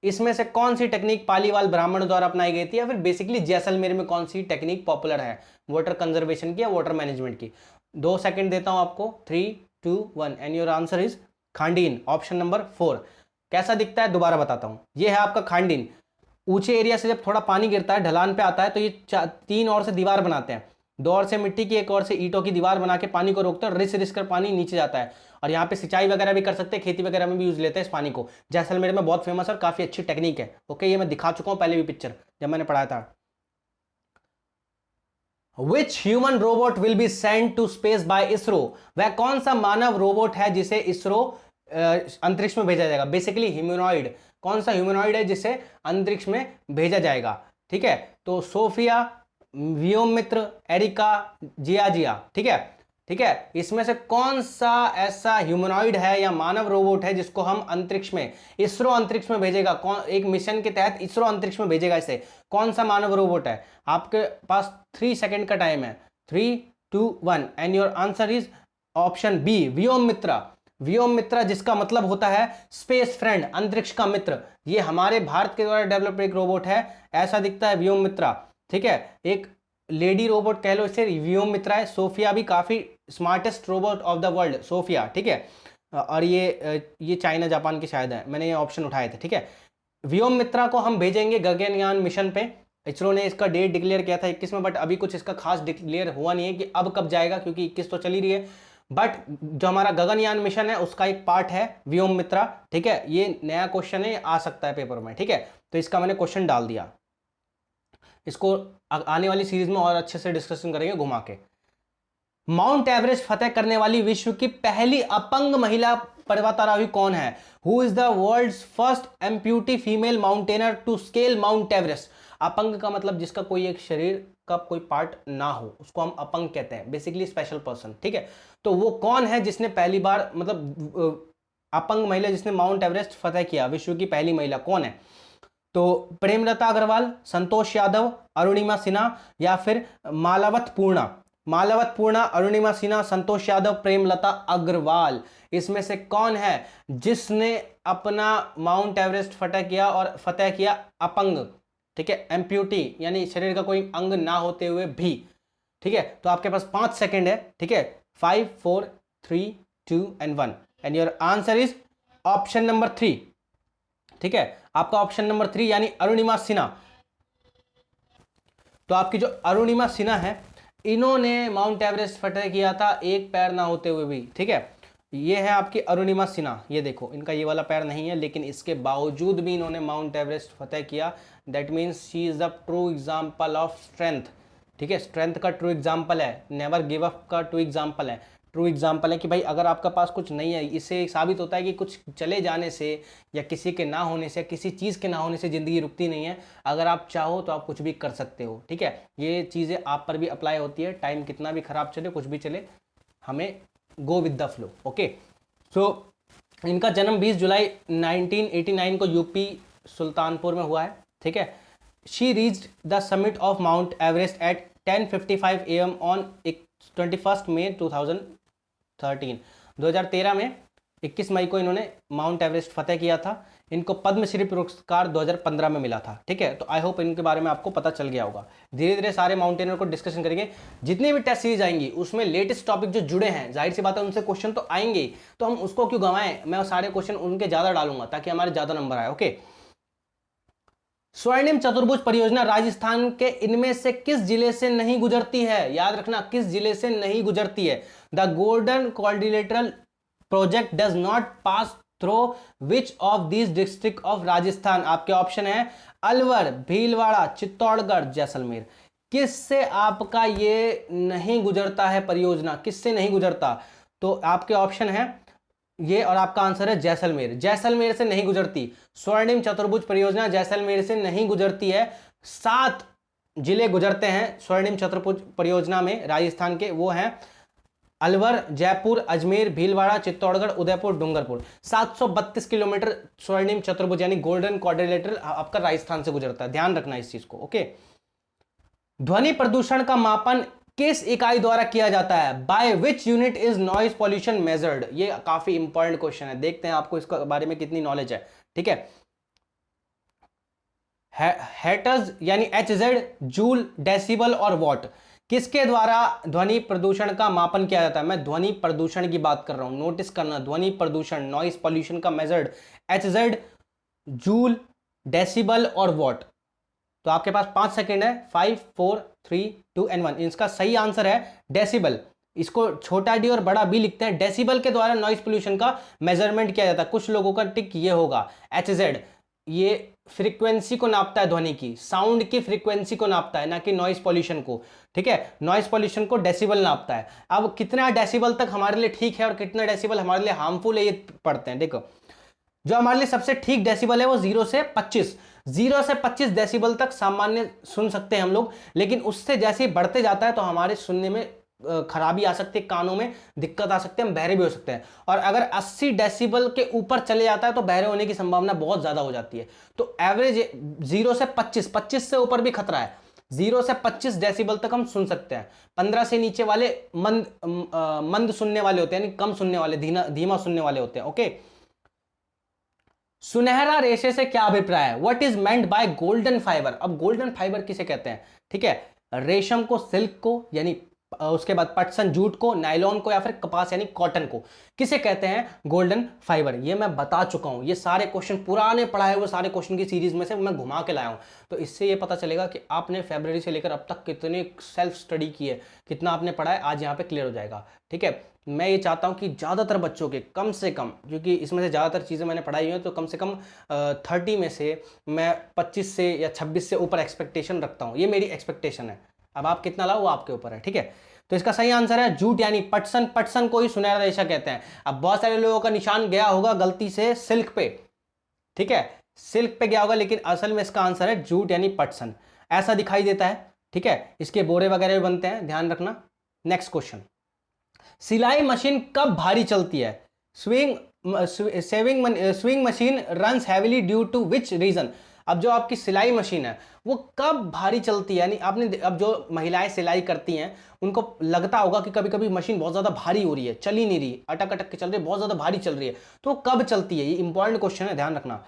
इसमें से कौन सी टेक्निक पालीवाल ब्राह्मण द्वारा अपनाई गई थी, या फिर बेसिकली जैसलमेर में कौन सी टेक्निक पॉपुलर है वाटर कंजर्वेशन की या वाटर मैनेजमेंट की? 2 सेकंड देता हूं आपको, 3 2 1, एंड योर आंसर इज खांडीन, ऑप्शन नंबर 4। कैसा दिखता है दोबारा बताता हूं, ये है आपका खांडीन। ऊंचे एरिया से जब थोड़ा पानी गिरता है, ढलान पे आता है, तो ये 3 ओर से दीवार बनाते हैं, 2 ओर से मिट्टी की, 1 ओर से ईंटों की दीवार बना के पानी को रोकते हैं, और रिस रिस कर पानी नीचे जाता है। और यहाँ पे सिंचाई वगैरह भी कर सकते हैं, खेती वगैरह में भी यूज लेते हैं इस पानी को। जैसलमेर में बहुत फेमस और काफी अच्छी टेक्निक है। ओके, ये मैं दिखा चुका हूं पहले भी पिक्चर जब मैंने पढ़ाया था। Which human robot will be sent to space by ISRO? वह कौन सा मानव रोबोट है जिसे इसरो अंतरिक्ष में भेजा जाएगा? बेसिकली ह्यूमनॉइड, कौन सा ह्यूमनॉइड है जिसे अंतरिक्ष में भेजा जाएगा? ठीक है, तो सोफिया, व्योममित्र, एरिका, जिया। ठीक है, ठीक है, इसमें से कौन सा ऐसा ह्यूमनॉइड है या मानव रोबोट है जिसको हम अंतरिक्ष में, इसरो अंतरिक्ष में भेजेगा? कौन, एक मिशन के तहत इसरो अंतरिक्ष में भेजेगा इसे, कौन सा मानव रोबोट है? आपके पास 3 सेकंड का टाइम है, 3 2 1, and your answer is option B, Vyommitra. Vyommitra, जिसका मतलब होता है स्पेस फ्रेंड, अंतरिक्ष का मित्र। ये हमारे भारत के द्वारा डेवलप्ड एक रोबोट है, ऐसा दिखता है व्योममित्रा। ठीक है, एक लेडी रोबोट कह लो इसे, व्योममित्रा है। सोफिया भी काफी smartest robot of the world, Sophia. ठीक है, और ये चाइना जापान के शायद है, मैंने ये ऑप्शन उठाए थे। ठीक है, व्योममित्रा को हम भेजेंगे गगनयान मिशन पे, इसरो ने इसका डेट डिक्लेयर किया था 21 में, बट अभी कुछ इसका खास डिक्लेयर हुआ नहीं है कि अब कब जाएगा, क्योंकि 21 तो चल ही रही है। बट जो हमारा गगनयान मिशन है उसका एक पार्ट है व्योम मित्रा, ठीक है। ये नया क्वेश्चन है, आ सकता है पेपर में, ठीक है। तो इसका मैंने क्वेश्चन डाल दिया, इसको आने वाली सीरीज में और अच्छे से डिस्कशन करेंगे घुमा के। माउंट एवरेस्ट फतेह करने वाली विश्व की पहली अपंग महिला पर्वतारोही कौन है? Who is the world's first amputee female mountaineer to scale Mount Everest? अपंग का मतलब जिसका कोई एक शरीर का कोई पार्ट ना हो, उसको हम अपंग कहते हैं, बेसिकली स्पेशल पर्सन, ठीक है। तो वो कौन है जिसने पहली बार, मतलब अपंग महिला जिसने माउंट एवरेस्ट फतेह किया, विश्व की पहली महिला कौन है? तो प्रेमलता अग्रवाल, संतोष यादव, अरुणिमा सिन्हा, या फिर मालावत पूर्णा। मालावत पूर्णा, अरुणिमा सिन्हा, संतोष यादव, प्रेमलता अग्रवाल, इसमें से कौन है जिसने अपना माउंट एवरेस्ट फतेह किया अपंग, ठीक है, एम्प्यूटी यानी शरीर का कोई अंग ना होते हुए भी, ठीक है। तो आपके पास 5 सेकंड है, ठीक है, 5 4 3 2 and 1, and your answer is option number 3, ठीक है। आपका ऑप्शन नंबर 3 यानी अरुणिमा सिन्हा। तो आपकी जो अरुणिमा सिन्हा है, इन्होंने माउंट एवरेस्ट फतेह किया था एक पैर ना होते हुए भी, ठीक है। ये है आपकी अरुणिमा सिन्हा, ये देखो इनका ये वाला पैर नहीं है, लेकिन इसके बावजूद भी इन्होंने माउंट एवरेस्ट फतेह किया। That means she is the true example of strength, ठीक है। स्ट्रेंथ का ट्रू एग्जाम्पल है, नेवर गिव अप का ट्रू एग्जाम्पल है। ट्रू एग्जाम्पल है कि भाई अगर आपका पास कुछ नहीं है, इससे साबित होता है कि कुछ चले जाने से या किसी के ना होने से, किसी चीज़ के ना होने से ज़िंदगी रुकती नहीं है। अगर आप चाहो तो आप कुछ भी कर सकते हो, ठीक है। ये चीज़ें आप पर भी अप्लाई होती है, टाइम कितना भी खराब चले, कुछ भी चले, हमें go with the flow, okay. So इनका जन्म 20 जुलाई 1989 को यूपी सुल्तानपुर में हुआ है, ठीक है। She reached the summit of Mount Everest at 10:55 AM on 21 मई 2013 में 21 मई को इन्होंने माउंट एवरेस्ट फतेह किया था। इनको पद्मश्री पुरस्कार 2015 में मिला था, ठीक है। तो आई होप इनके बारे में आपको पता चल गया होगा। धीरे धीरे सारे माउंटेनर को डिस्कशन करेंगे। जितनी भी टेस्ट सीरीज आएंगी उसमें लेटेस्ट टॉपिक जो जुड़े हैं, जाहिर सी बात है उनसे क्वेश्चन तो आएंगे, तो हम उसको क्यों गंवाएं। मैं सारे क्वेश्चन उनके ज्यादा डालूंगा ताकि हमारे ज्यादा नंबर आए, ओके। स्वर्णिम चतुर्भुज परियोजना राजस्थान के इनमें से किस जिले से नहीं गुजरती है? याद रखना, किस जिले से नहीं गुजरती है। The golden quadrilateral project does not pass through which of these district of Rajasthan? आपके ऑप्शन है अलवर, भीलवाड़ा, चित्तौड़गढ़, जैसलमेर। किससे आपका ये नहीं गुजरता है परियोजना, किससे नहीं गुजरता? तो आपके ऑप्शन है ये, और आपका आंसर है जैसलमेर। जैसलमेर से नहीं गुजरती। स्वर्णिम चतुर्भुज परियोजना जैसलमेर से नहीं गुजरती है। 7 जिले गुजरते हैं स्वर्णिम चतुर्भुज परियोजना में राजस्थान के, वो हैं अलवर, जयपुर, अजमेर, भीलवाड़ा, चित्तौड़गढ़, उदयपुर, डूंगरपुर। 732 किलोमीटर स्वर्णिम चतुर्भुज यानी गोल्डन क्वाड्रिलेटरल आपका राजस्थान से गुजरता है, ध्यान रखना इस चीज को, ओके। ध्वनि प्रदूषण का मापन किस इकाई द्वारा किया जाता है? By which unit is noise pollution measured? ये काफी इंपॉर्टेंट क्वेश्चन है, देखते हैं आपको इसके बारे में कितनी नॉलेज है, ठीक है। हेटर्स यानी HZ, जूल, डेसिबल और वॉट, किसके द्वारा ध्वनि प्रदूषण का मापन किया जाता है? मैं ध्वनि प्रदूषण की बात कर रहा हूं, नोटिस करना, ध्वनि प्रदूषण, नॉइज पॉल्यूशन का मेजर्ड HZ, जूल, डेसिबल और वॉट। तो आपके पास 5 सेकेंड है, 5 4 3 2 एंड 1। इसका सही आंसर है डेसिबल। इसको छोटा डी और बड़ा बी लिखते हैं। डेसिबल के द्वारा नॉइज पोल्यूशन का मेजरमेंट किया जाता है। कुछ लोगों का टिक ये होगा, HZ, ये फ्रीक्वेंसी को नापता है, ध्वनि की, साउंड की फ्रीक्वेंसी को नापता है, ना कि नॉइज पॉल्यूशन को, ठीक है। नॉइज पॉल्यूशन को डेसिबल नापता है। अब कितना डेसिबल तक हमारे लिए ठीक है और कितना डेसिबल हमारे लिए हार्मफुल है, ये पढ़ते हैं। देखो, जो हमारे लिए सबसे ठीक डेसिबल है वो 0 से 25 डेसिबल तक सामान्य सुन सकते हैं हम लोग, लेकिन उससे जैसे ही बढ़ते जाता है तो हमारे सुनने में खराबी आ सकती है, कानों में दिक्कत आ सकती है, हम बहरे भी हो सकते हैं। और अगर 80 डेसिबल के ऊपर चले जाता है तो बहरे होने की संभावना बहुत ज्यादा हो जाती है। तो एवरेज 0 से 25 से ऊपर भी खतरा है। 0 से 25 डेसिबल तक हम सुन सकते हैं। 15 से नीचे वाले मंद सुनने वाले होते हैं, यानी कम सुनने वाले, धीमा सुनने वाले होते हैं, ओके। सुनहरा रेशे से क्या अभिप्राय है? What is meant by golden fibre? अब गोल्डन फाइबर किसे कहते हैं, ठीक है। रेशम को, सिल्क को, यानी उसके बाद पटसन जूट को, नायलॉन को, या फिर कपास यानी कॉटन को किसे कहते हैं गोल्डन फाइबर। ये मैं बता चुका हूं, ये सारे क्वेश्चन पुराने पढ़ाए हुए सारे क्वेश्चन की सीरीज में से मैं घुमा के लाया हूं। तो इससे ये पता चलेगा कि आपने फरवरी से लेकर अब तक कितने सेल्फ स्टडी की है, कितना आपने पढ़ा है, आज यहाँ पे क्लियर हो जाएगा। ठीक है, मैं ये चाहता हूँ कि ज़्यादातर बच्चों के कम से कम, क्योंकि इसमें से ज़्यादातर चीज़ें मैंने पढ़ाई हुई हैं, तो कम से कम 30 में से मैं 25 से या 26 से ऊपर एक्सपेक्टेशन रखता हूँ। ये मेरी एक्सपेक्टेशन है, अब आप कितना लाओ वो आपके ऊपर है। ठीक है, तो इसका सही आंसर है जूट यानी पटसन। पटसन को ही सुनहरा रेशा कहते हैं। अब बहुत सारे लोगों का निशान गया होगा गलती से सिल्क पे, ठीक है, सिल्क पे गया होगा, लेकिन असल में इसका आंसर है जूट यानी पटसन, ऐसा दिखाई देता है। ठीक है, इसके बोरे वगैरह भी बनते हैं, ध्यान रखना। नेक्स्ट क्वेश्चन, सिलाई मशीन कब भारी चलती है? Sewing machine runs heavily due to which reason? अब जो आपकी सिलाई मशीन है वो कब भारी चलती है, यानी आपने अब जो महिलाएं सिलाई करती हैं उनको लगता होगा कि कभी कभी मशीन बहुत ज्यादा भारी हो रही है, चल ही नहीं रही, अटक अटक के चल रही है, बहुत ज्यादा भारी चल रही है, तो वो कब चलती है? ये इंपॉर्टेंट क्वेश्चन है, ध्यान रखना।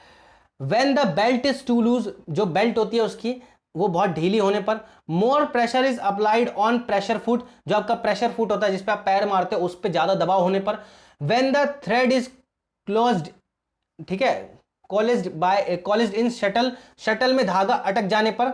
When the belt is too loose, जो बेल्ट होती है उसकी वो बहुत ढीली होने पर। More pressure is applied on pressure foot, जो आपका प्रेशर फुट होता है जिस पे आप पैर मारते हो उस पे ज्यादा दबाव होने पर। When the thread is closed, ठीक है, कॉलेज इन शटल, शटल में धागा अटक जाने पर।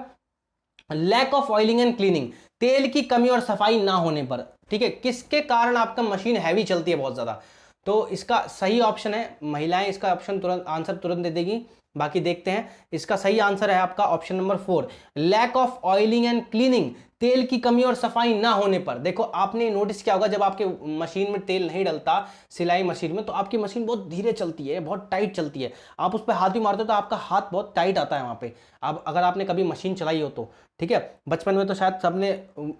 Lack of oiling and cleaning, तेल की कमी और सफाई ना होने पर। ठीक है, किसके कारण आपका मशीन हैवी चलती है बहुत ज्यादा? तो इसका सही ऑप्शन है, महिलाएं इसका ऑप्शन तुरंत आंसर तुरंत दे देगी, बाकी देखते हैं। इसका सही आंसर है आपका option number 4, lack of oiling and cleaning, तेल की कमी और सफाई ना होने पर। देखो आपने नोटिस किया होगा जब आपके मशीन में तेल नहीं डलता सिलाई मशीन में, तो आपकी मशीन बहुत धीरे चलती है, बहुत टाइट चलती है, आप उस पर हाथ भी मारते हो तो आपका हाथ बहुत टाइट आता है वहां पे। अब अगर आपने कभी मशीन चलाई हो तो, ठीक है, बचपन में तो शायद सबने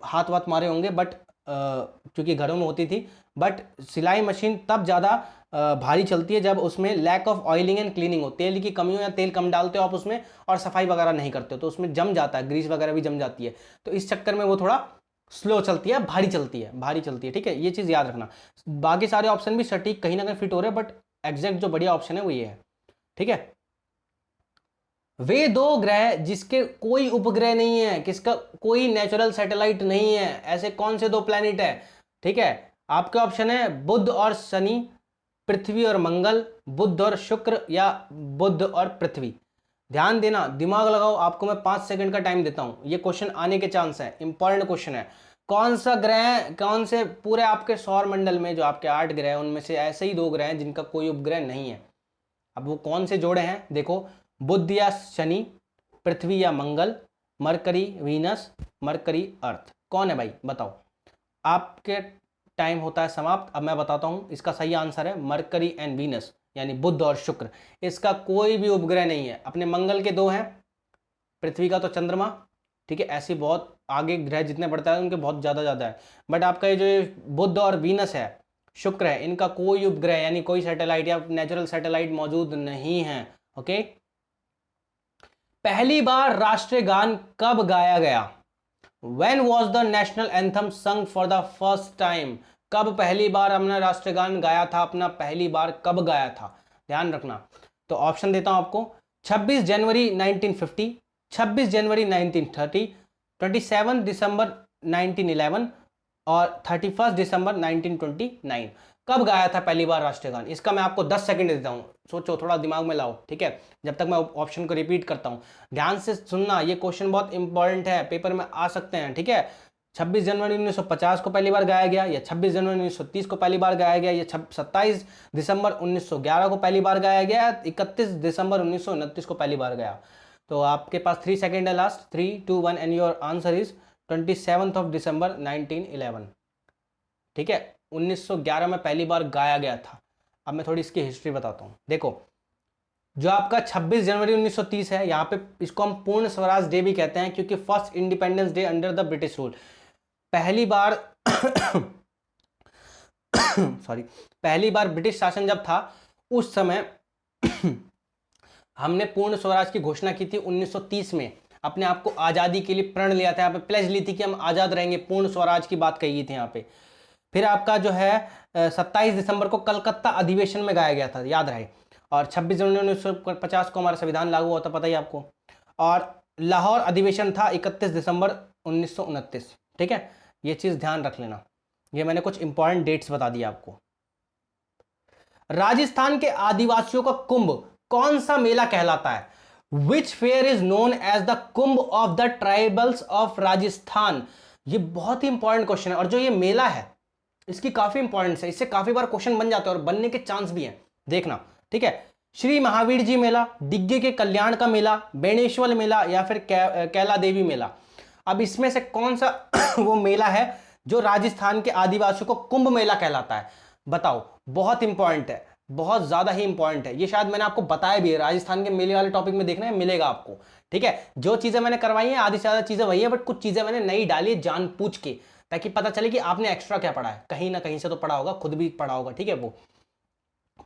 हाथ वाथ मारे होंगे, बट क्योंकि घरों में होती थी, बट सिलाई मशीन तब ज़्यादा भारी चलती है जब उसमें lack of oiling and cleaning हो, तेल की कमी हो या तेल कम डालते हो आप उसमें और सफाई वगैरह नहीं करते हो तो उसमें जम जाता है, ग्रीस वगैरह भी जम जाती है, तो इस चक्कर में वो थोड़ा स्लो चलती है, भारी चलती है, भारी चलती है। ठीक है, ये चीज़ याद रखना। बाकी सारे ऑप्शन भी सटीक कहीं ना कहीं फिट हो रहे हैं, बट एग्जैक्ट जो बढ़िया ऑप्शन है वो ये है। ठीक है, वे दो ग्रह जिसके कोई उपग्रह नहीं है, किसका कोई नेचुरल सैटेलाइट नहीं है, ऐसे कौन से दो प्लैनेट है? ठीक है, आपके ऑप्शन है बुध और शनि, पृथ्वी और मंगल, बुध और शुक्र, या बुध और पृथ्वी। ध्यान देना, दिमाग लगाओ, आपको मैं 5 सेकंड का टाइम देता हूं, ये क्वेश्चन आने के चांस है, इंपॉर्टेंट क्वेश्चन है। कौन सा ग्रह, कौन से पूरे आपके सौर मंडल में जो आपके 8 ग्रह हैं उनमें से ऐसे ही 2 ग्रह हैं जिनका कोई उपग्रह नहीं है? अब वो कौन से जोड़े हैं? देखो, बुध या शनि, पृथ्वी या मंगल, मरकरी वीनस, मरकरी अर्थ। कौन है भाई बताओ? आपके टाइम होता है समाप्त। अब मैं बताता हूं, इसका सही आंसर है मरकरी एंड वीनस, यानी बुध और शुक्र। इसका कोई भी उपग्रह नहीं है। अपने मंगल के 2 हैं, पृथ्वी का तो चंद्रमा, ठीक है, ऐसी बहुत आगे ग्रह जितने बढ़ता है उनके बहुत ज़्यादा है, बट आपका ये जो बुध और वीनस है, शुक्र है, इनका कोई उपग्रह यानी कोई सैटेलाइट या नेचुरल सैटेलाइट मौजूद नहीं है। ओके, पहली बार राष्ट्रीय गान कब गाया गया? When was the national anthem sung for the first time? कब पहली बार हमने राष्ट्रीय गान गाया था अपना, पहली बार कब गाया था? ध्यान रखना। तो ऑप्शन देता हूं आपको, 26 जनवरी 1950, 26 जनवरी 1930, 27 दिसंबर 1911 और 31 दिसंबर 1929। कब गाया था पहली बार राष्ट्रीय गान? इसका मैं आपको 10 सेकंड देता हूं, सोचो, थोड़ा दिमाग में लाओ। ठीक है, जब तक मैं ऑप्शन को रिपीट करता हूं, ध्यान से सुनना, ये क्वेश्चन बहुत इंपॉर्टेंट है, पेपर में आ सकते हैं। ठीक है, 26 जनवरी 1950 को पहली बार गाया गया, या 26 जनवरी 1930 को पहली बार गाया गया, या 27 दिसंबर 1911 को पहली बार गाया गया, 31 दिसंबर 1929 को पहली बार गया। तो आपके पास 3 सेकंड है last, 3 2 1 and your answer is 27 of December 1911। ठीक है, 1911 में पहली बार गाया गया था। अब मैं थोड़ी इसकी हिस्ट्री बताता हूँ। देखो, जो आपका 26 जनवरी 1930 है, यहाँ पे इसको हम पूर्ण स्वराज डे भी कहते हैं, क्योंकि first independence day under the British rule. पहली बार सॉरी, पहली बार ब्रिटिश शासन जब था उस समय हमने पूर्ण स्वराज की घोषणा की थी 1930 में, अपने आप को आज़ादी के लिए प्रण लिया था, यहाँ पे प्लेज ली थी कि हम आज़ाद रहेंगे, पूर्ण स्वराज की बात कही थी यहाँ पे। फिर आपका जो है 27 दिसंबर को कलकत्ता अधिवेशन में गाया गया था, याद रहे, और 26 जनवरी 1950 को हमारा संविधान लागू हुआ था, पता ही आपको, और लाहौर अधिवेशन था 31 दिसंबर 1929। ठीक है, ये चीज ध्यान रख लेना। ये मैंने कुछ इंपॉर्टेंट डेट्स बता दिया आपको। राजस्थान के आदिवासियों का कुंभ कौन सा मेला कहलाता है? Which fair is known as the Kumbh of the tribals of Rajasthan? ये बहुत ही इंपॉर्टेंट क्वेश्चन है, और जो ये मेला है इसकी काफी इंपॉर्टेंस है, इससे काफी बार क्वेश्चन बन जाते हैं और बनने के चांस भी हैं, देखना, ठीक है। श्री महावीर जी मेला, डिग्गे के कल्याण का मेला, बेणेश्वर मेला, या फिर कैला देवी मेला? अब इसमें से कौन सा वो मेला है जो राजस्थान के आदिवासियों को कुंभ मेला कहलाता है? बताओ। बहुत इंपॉर्टेंट है, बहुत ज्यादा ही इंपॉर्टेंट है। ये शायद मैंने आपको बताया भी है, राजस्थान के मेले वाले टॉपिक में देखना है, मिलेगा आपको, ठीक है। जो चीजें मैंने करवाई हैं आधी से ज्यादा चीजें वही है, बट कुछ चीजें मैंने नई डाली जान पूछ के, ताकि पता चले कि आपने एक्स्ट्रा क्या पढ़ा है। कहीं ना कहीं से तो पढ़ा होगा, खुद भी पढ़ा होगा, ठीक है। वो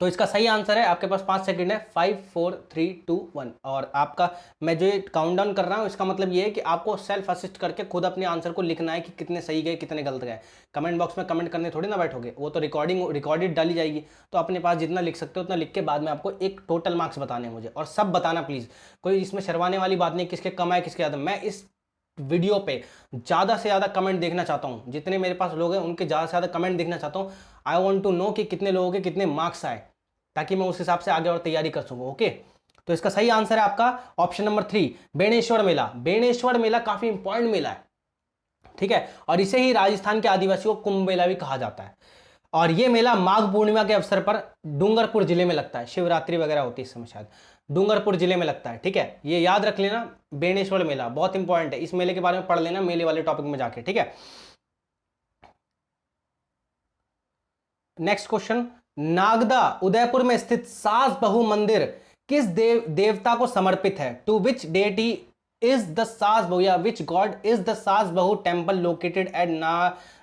तो इसका सही आंसर है, आपके पास 5 सेकंड है, 5 4 3 2 1। और आपका मैं जो काउंटडाउन कर रहा हूं इसका मतलब ये है कि आपको सेल्फ असिस्ट करके खुद अपने आंसर को लिखना है कि कितने सही गए कितने गलत गए। कमेंट बॉक्स में कमेंट करने थोड़ी ना बैठोगे, वो तो रिकॉर्डेड डाली जाएगी, तो अपने पास जितना लिख सकते हो उतना लिख के बाद में आपको एक टोटल मार्क्स बताने मुझे, और सब बताना प्लीज। कोई इसमें शर्माने वाली बात नहीं, किसके कम है किसके ज्यादा। मैं इस वीडियो पे ज्यादा से ज्यादा कमेंट देखना चाहता हूं, जितने मेरे पास लोग हैं उनके ज्यादा से ज्यादा कमेंट देखना चाहता हूं। आई वांट टू नो कि कितने लोगों के कितने मार्क्स आए, ताकि मैं उस हिसाब से आगे और तैयारी कर सकूं। ओके, तो इसका सही आंसर है आपका ऑप्शन नंबर 3, बेणेश्वर मेला। बेणेश्वर मेला काफी इंपॉर्टेंट मेला है, ठीक है, और इसे ही राजस्थान के आदिवासियों को कुंभ मेला भी कहा जाता है। और यह मेला माघ पूर्णिमा के अवसर पर डूंगरपुर जिले में लगता है, शिवरात्रि वगैरह होती है इस समय शायद, डूंगरपुर जिले में लगता है, ठीक है। ये याद रख लेना, बेणेश्वर मेला बहुत इंपॉर्टेंट है, इस मेले के बारे में पढ़ लेना मेले वाले टॉपिक में जाके, ठीक है। नेक्स्ट क्वेश्चन, नागदा उदयपुर में स्थित सास बहु मंदिर किस देवता को समर्पित है? To which deity is the Saas Bahu, या which god is the Saas Bahu temple located at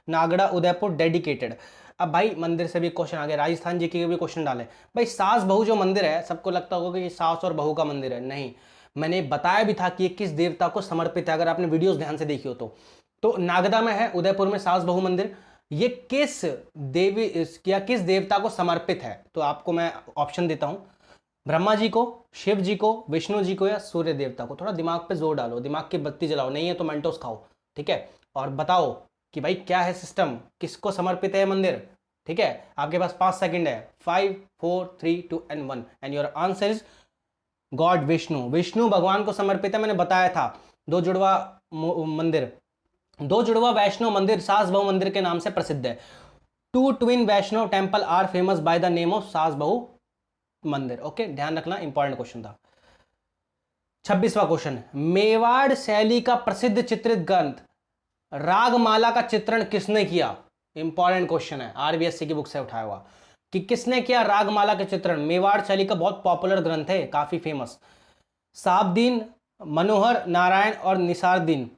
Nagda Udaipur dedicated? अब भाई मंदिर से भी क्वेश्चन आ गया, राजस्थान जी के भी क्वेश्चन डाले। भाई सास बहु जो मंदिर है, सबको लगता होगा कि ये सास और बहू का मंदिर है, नहीं, मैंने बताया भी था कि ये किस देवता को समर्पित है, अगर आपने वीडियोस ध्यान से देखी हो तो नागदा में है, उदयपुर में सास बहु मंदिर। ये किस देवी या किस देवता को समर्पित है? तो आपको मैं ऑप्शन देता हूं, ब्रह्मा जी को, शिव जी को, विष्णु जी को, या सूर्य देवता को। थोड़ा दिमाग पे जोर डालो, दिमाग की बत्ती जलाओ, नहीं है तो मेंटोस खाओ, ठीक है। और बताओ कि भाई क्या है सिस्टम, किसको समर्पित है मंदिर, ठीक है। आपके पास 5 सेकंड है, 5 4 3 2 and 1, and your answer is God Vishnu. Vishnu भगवान को समर्पित है, मैंने बताया था। दो जुड़वा मंदिर, दो जुड़वा वैष्णव मंदिर सास बहु मंदिर के नाम से प्रसिद्ध है। 2 twin Vaishnav temple are famous by the name of Saas Bahu मंदिर। ओके, ध्यान रखना, इंपॉर्टेंट क्वेश्चन था। 26वां क्वेश्चन, मेवाड़ शैली का प्रसिद्ध चित्रित ग्रंथ रागमाला का चित्रण किसने किया? इंपॉर्टेंट क्वेश्चन है, आरबीएससी की बुक से उठाया हुआ, कि किसने किया रागमाला का चित्रण? मेवाड़ शैली का बहुत पॉपुलर ग्रंथ है, काफी फेमस। साबदीन, मनोहर नारायण और निसारदीन,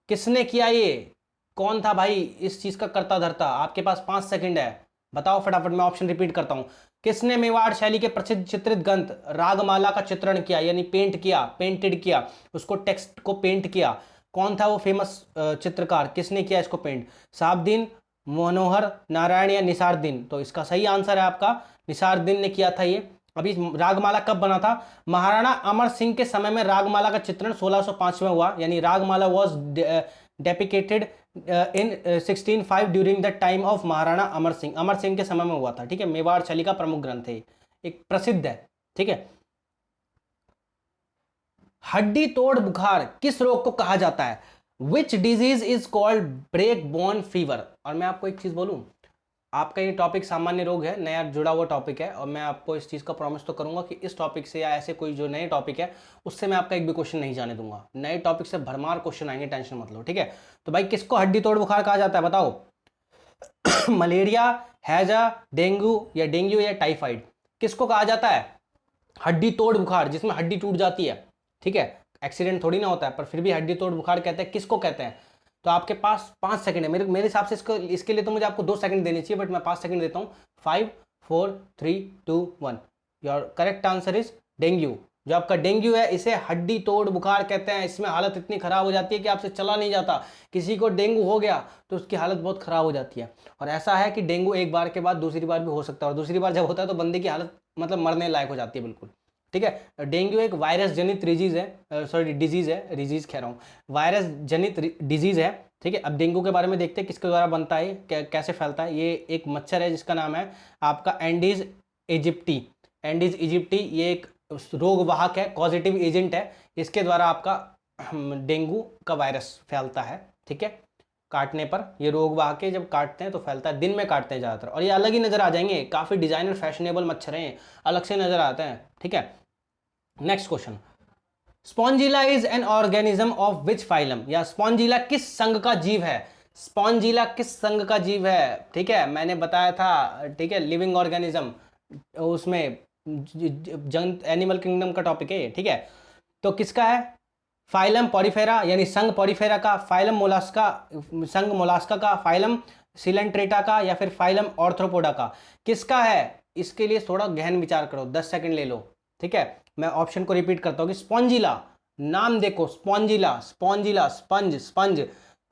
किसने किया? ये कौन था भाई इस चीज का करता धरता? आपके पास 5 सेकंड है, बताओ फटाफट। मैं ऑप्शन रिपीट करता हूं, किसने मेवाड़ शैली के प्रसिद्ध चित्रित ग्रंथ रागमाला का चित्रण किया, यानी पेंटेड किया, उसको टेक्स्ट को पेंट किया? कौन था वो फेमस चित्रकार, किसने किया इसको पेंट? साबदीन, मनोहर नारायण या निसारदीन? तो इसका सही आंसर है आपका निसारदीन ने किया था ये। अभी रागमाला कब बना था? महाराणा अमर सिंह के समय में रागमाला का चित्रण 1605 में हुआ, यानी Ragamala was depicted in 1605 during the time of Maharana Amar Singh. Amar Singh के समय में हुआ था, ठीक है। मेवाड़ शैली का प्रमुख ग्रंथ है, एक प्रसिद्ध है, ठीक है। हड्डी तोड़ बुखार किस रोग को कहा जाता है? Which disease is called break bone fever? और मैं आपको एक चीज बोलूं, आपका ये टॉपिक सामान्य रोग है, नया जुड़ा हुआ टॉपिक है, और मैं आपको इस चीज़ का प्रॉमिस तो करूंगा कि इस टॉपिक से या ऐसे कोई जो नए टॉपिक है उससे मैं आपका एक भी क्वेश्चन नहीं जाने दूंगा। नए टॉपिक से भरमार क्वेश्चन आएंगे, टेंशन मत लो, ठीक है। तो भाई किसको हड्डी तोड़ बुखार कहा जाता है, बताओ। मलेरिया, हैजा, डेंगू या टाइफाइड, किसको कहा जाता है हड्डी तोड़ बुखार, जिसमें हड्डी टूट जाती है, ठीक है। एक्सीडेंट थोड़ी ना होता है, पर फिर भी हड्डी तोड़ बुखार कहते हैं, किसको कहते हैं? तो आपके पास 5 सेकंड है, मेरे हिसाब से इसके लिए तो मुझे आपको 2 सेकंड देने चाहिए, बट मैं 5 सेकंड देता हूँ। 5 4 3 2 1। Your correct answer is dengue. जो आपका डेंगू है इसे हड्डी तोड़ बुखार कहते हैं। इसमें हालत इतनी खराब हो जाती है कि आपसे चला नहीं जाता। किसी को डेंगू हो गया तो उसकी हालत बहुत खराब हो जाती है, और ऐसा है कि डेंगू एक बार के बाद दूसरी बार भी हो सकता है, और दूसरी बार जब होता है तो बंदे की हालत मतलब मरने लायक हो जाती है बिल्कुल, ठीक है। डेंगू एक वायरस जनित डिजीज है, सॉरी डिजीज है, डिजीज कह रहा हूँ, वायरस जनित डिजीज है ठीक है, अब डेंगू के बारे में देखते हैं किसके द्वारा बनता है, कैसे फैलता है। ये एक मच्छर है जिसका नाम है आपका एंडीज इजिप्टी। एंडीज इजिप्टी ये एक रोग वाहक है, पॉजिटिव एजेंट है, इसके द्वारा आपका डेंगू का वायरस फैलता है। ठीक है, काटने पर ये रोग वाहक है, जब काटते हैं तो फैलता है, दिन में काटते हैं ज़्यादातर, और ये अलग ही नज़र आ जाएंगे, काफ़ी डिजाइनर फैशनेबल मच्छर हैं, अलग से नज़र आते हैं। ठीक है, next question, Spongilla is an organism of which phylum, या स्पॉन्जिला किस संघ का जीव है, स्पॉन्जिला किस संघ का जीव है। ठीक है, मैंने बताया था, ठीक है, लिविंग ऑर्गेनिज्म, उसमें जंत एनिमल किंगडम का टॉपिक है। ठीक है, तो किसका है, फाइलम पॉरीफेरा यानी संघ पॉरीफेरा का, फाइलम मोलास्का संघ मोलास्का का, फाइलम सिलेंट्रेटा का, या फिर फाइलम ऑर्थ्रोपोडा का, किसका है। इसके लिए थोड़ा गहन विचार करो, 10 सेकंड ले लो। ठीक है, मैं ऑप्शन को रिपीट करता हूँ कि स्पॉन्जिला, नाम देखो, स्पॉन्जिला, स्पॉन्जिला, स्पंज, स्पंज,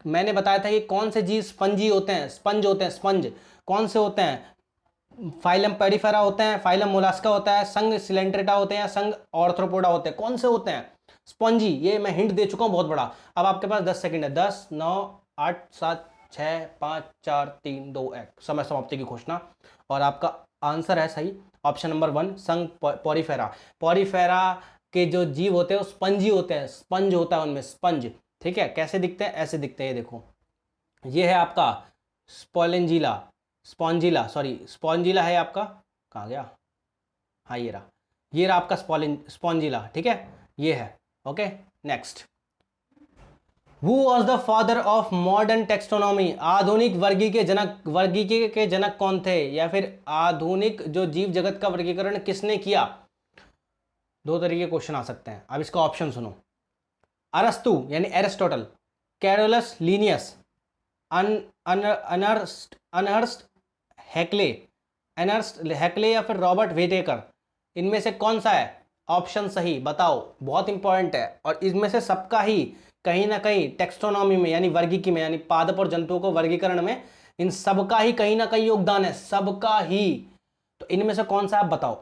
मैंने बताया था कि कौन से जीव स्पंजी होते हैं, स्पंज होते हैं, स्पंज कौन से होते हैं, फाइलम पेरिफेरा होते हैं, फाइलम मोलास्का होता है, संघ सिलेंट्रेटा होते हैं, संघ ऑर्थ्रोपोडा होते हैं, कौन से होते हैं, स्पॉन्जी। ये मैं हिंट दे चुका हूं बहुत बड़ा। अब आपके पास 10 सेकंड है, 10, 9, 8, 7, 6, 5, 4, 3, 2, 1, समय समाप्ति की घोषणा। और आपका आंसर है सही ऑप्शन नंबर 1, संघ पॉरीफेरा। पॉरीफेरा के जो जीव होते हैं वो स्पंजी होते हैं, स्पंज होता है उनमें, स्पंज। ठीक है, कैसे दिखते हैं, ऐसे दिखते हैं, ये देखो, ये है आपका स्पोलेंजिला, स्पॉन्जिला, सॉरी स्पॉन्जिला है आपका, कहाँ गया, हाँ ये रहा आपका स्पॉन्जिला। ठीक है, ये है। Okay, next, who was the father of modern taxonomy, आधुनिक वर्गीके के जनक कौन थे, या फिर आधुनिक जो जीव जगत का वर्गीकरण किसने किया। दो तरीके क्वेश्चन आ सकते हैं, अब इसका ऑप्शन सुनो, अरस्तु यानी एरिस्टोटल, कैरोलस लीनियस, अनहर्स्ट हैक्ले, एनर्स्ट हैक्ले, या फिर रॉबर्ट वेटेकर, इनमें से कौन सा है ऑप्शन सही, बताओ, बहुत इंपॉर्टेंट है। और इसमें से सबका ही कहीं ना कहीं टेक्सोनॉमी में यानी वर्गीकी में, यानी पादप और जंतुओं को वर्गीकरण में, इन सबका ही कहीं ना कहीं योगदान है, सबका ही। तो इनमें से कौन सा आप बताओ।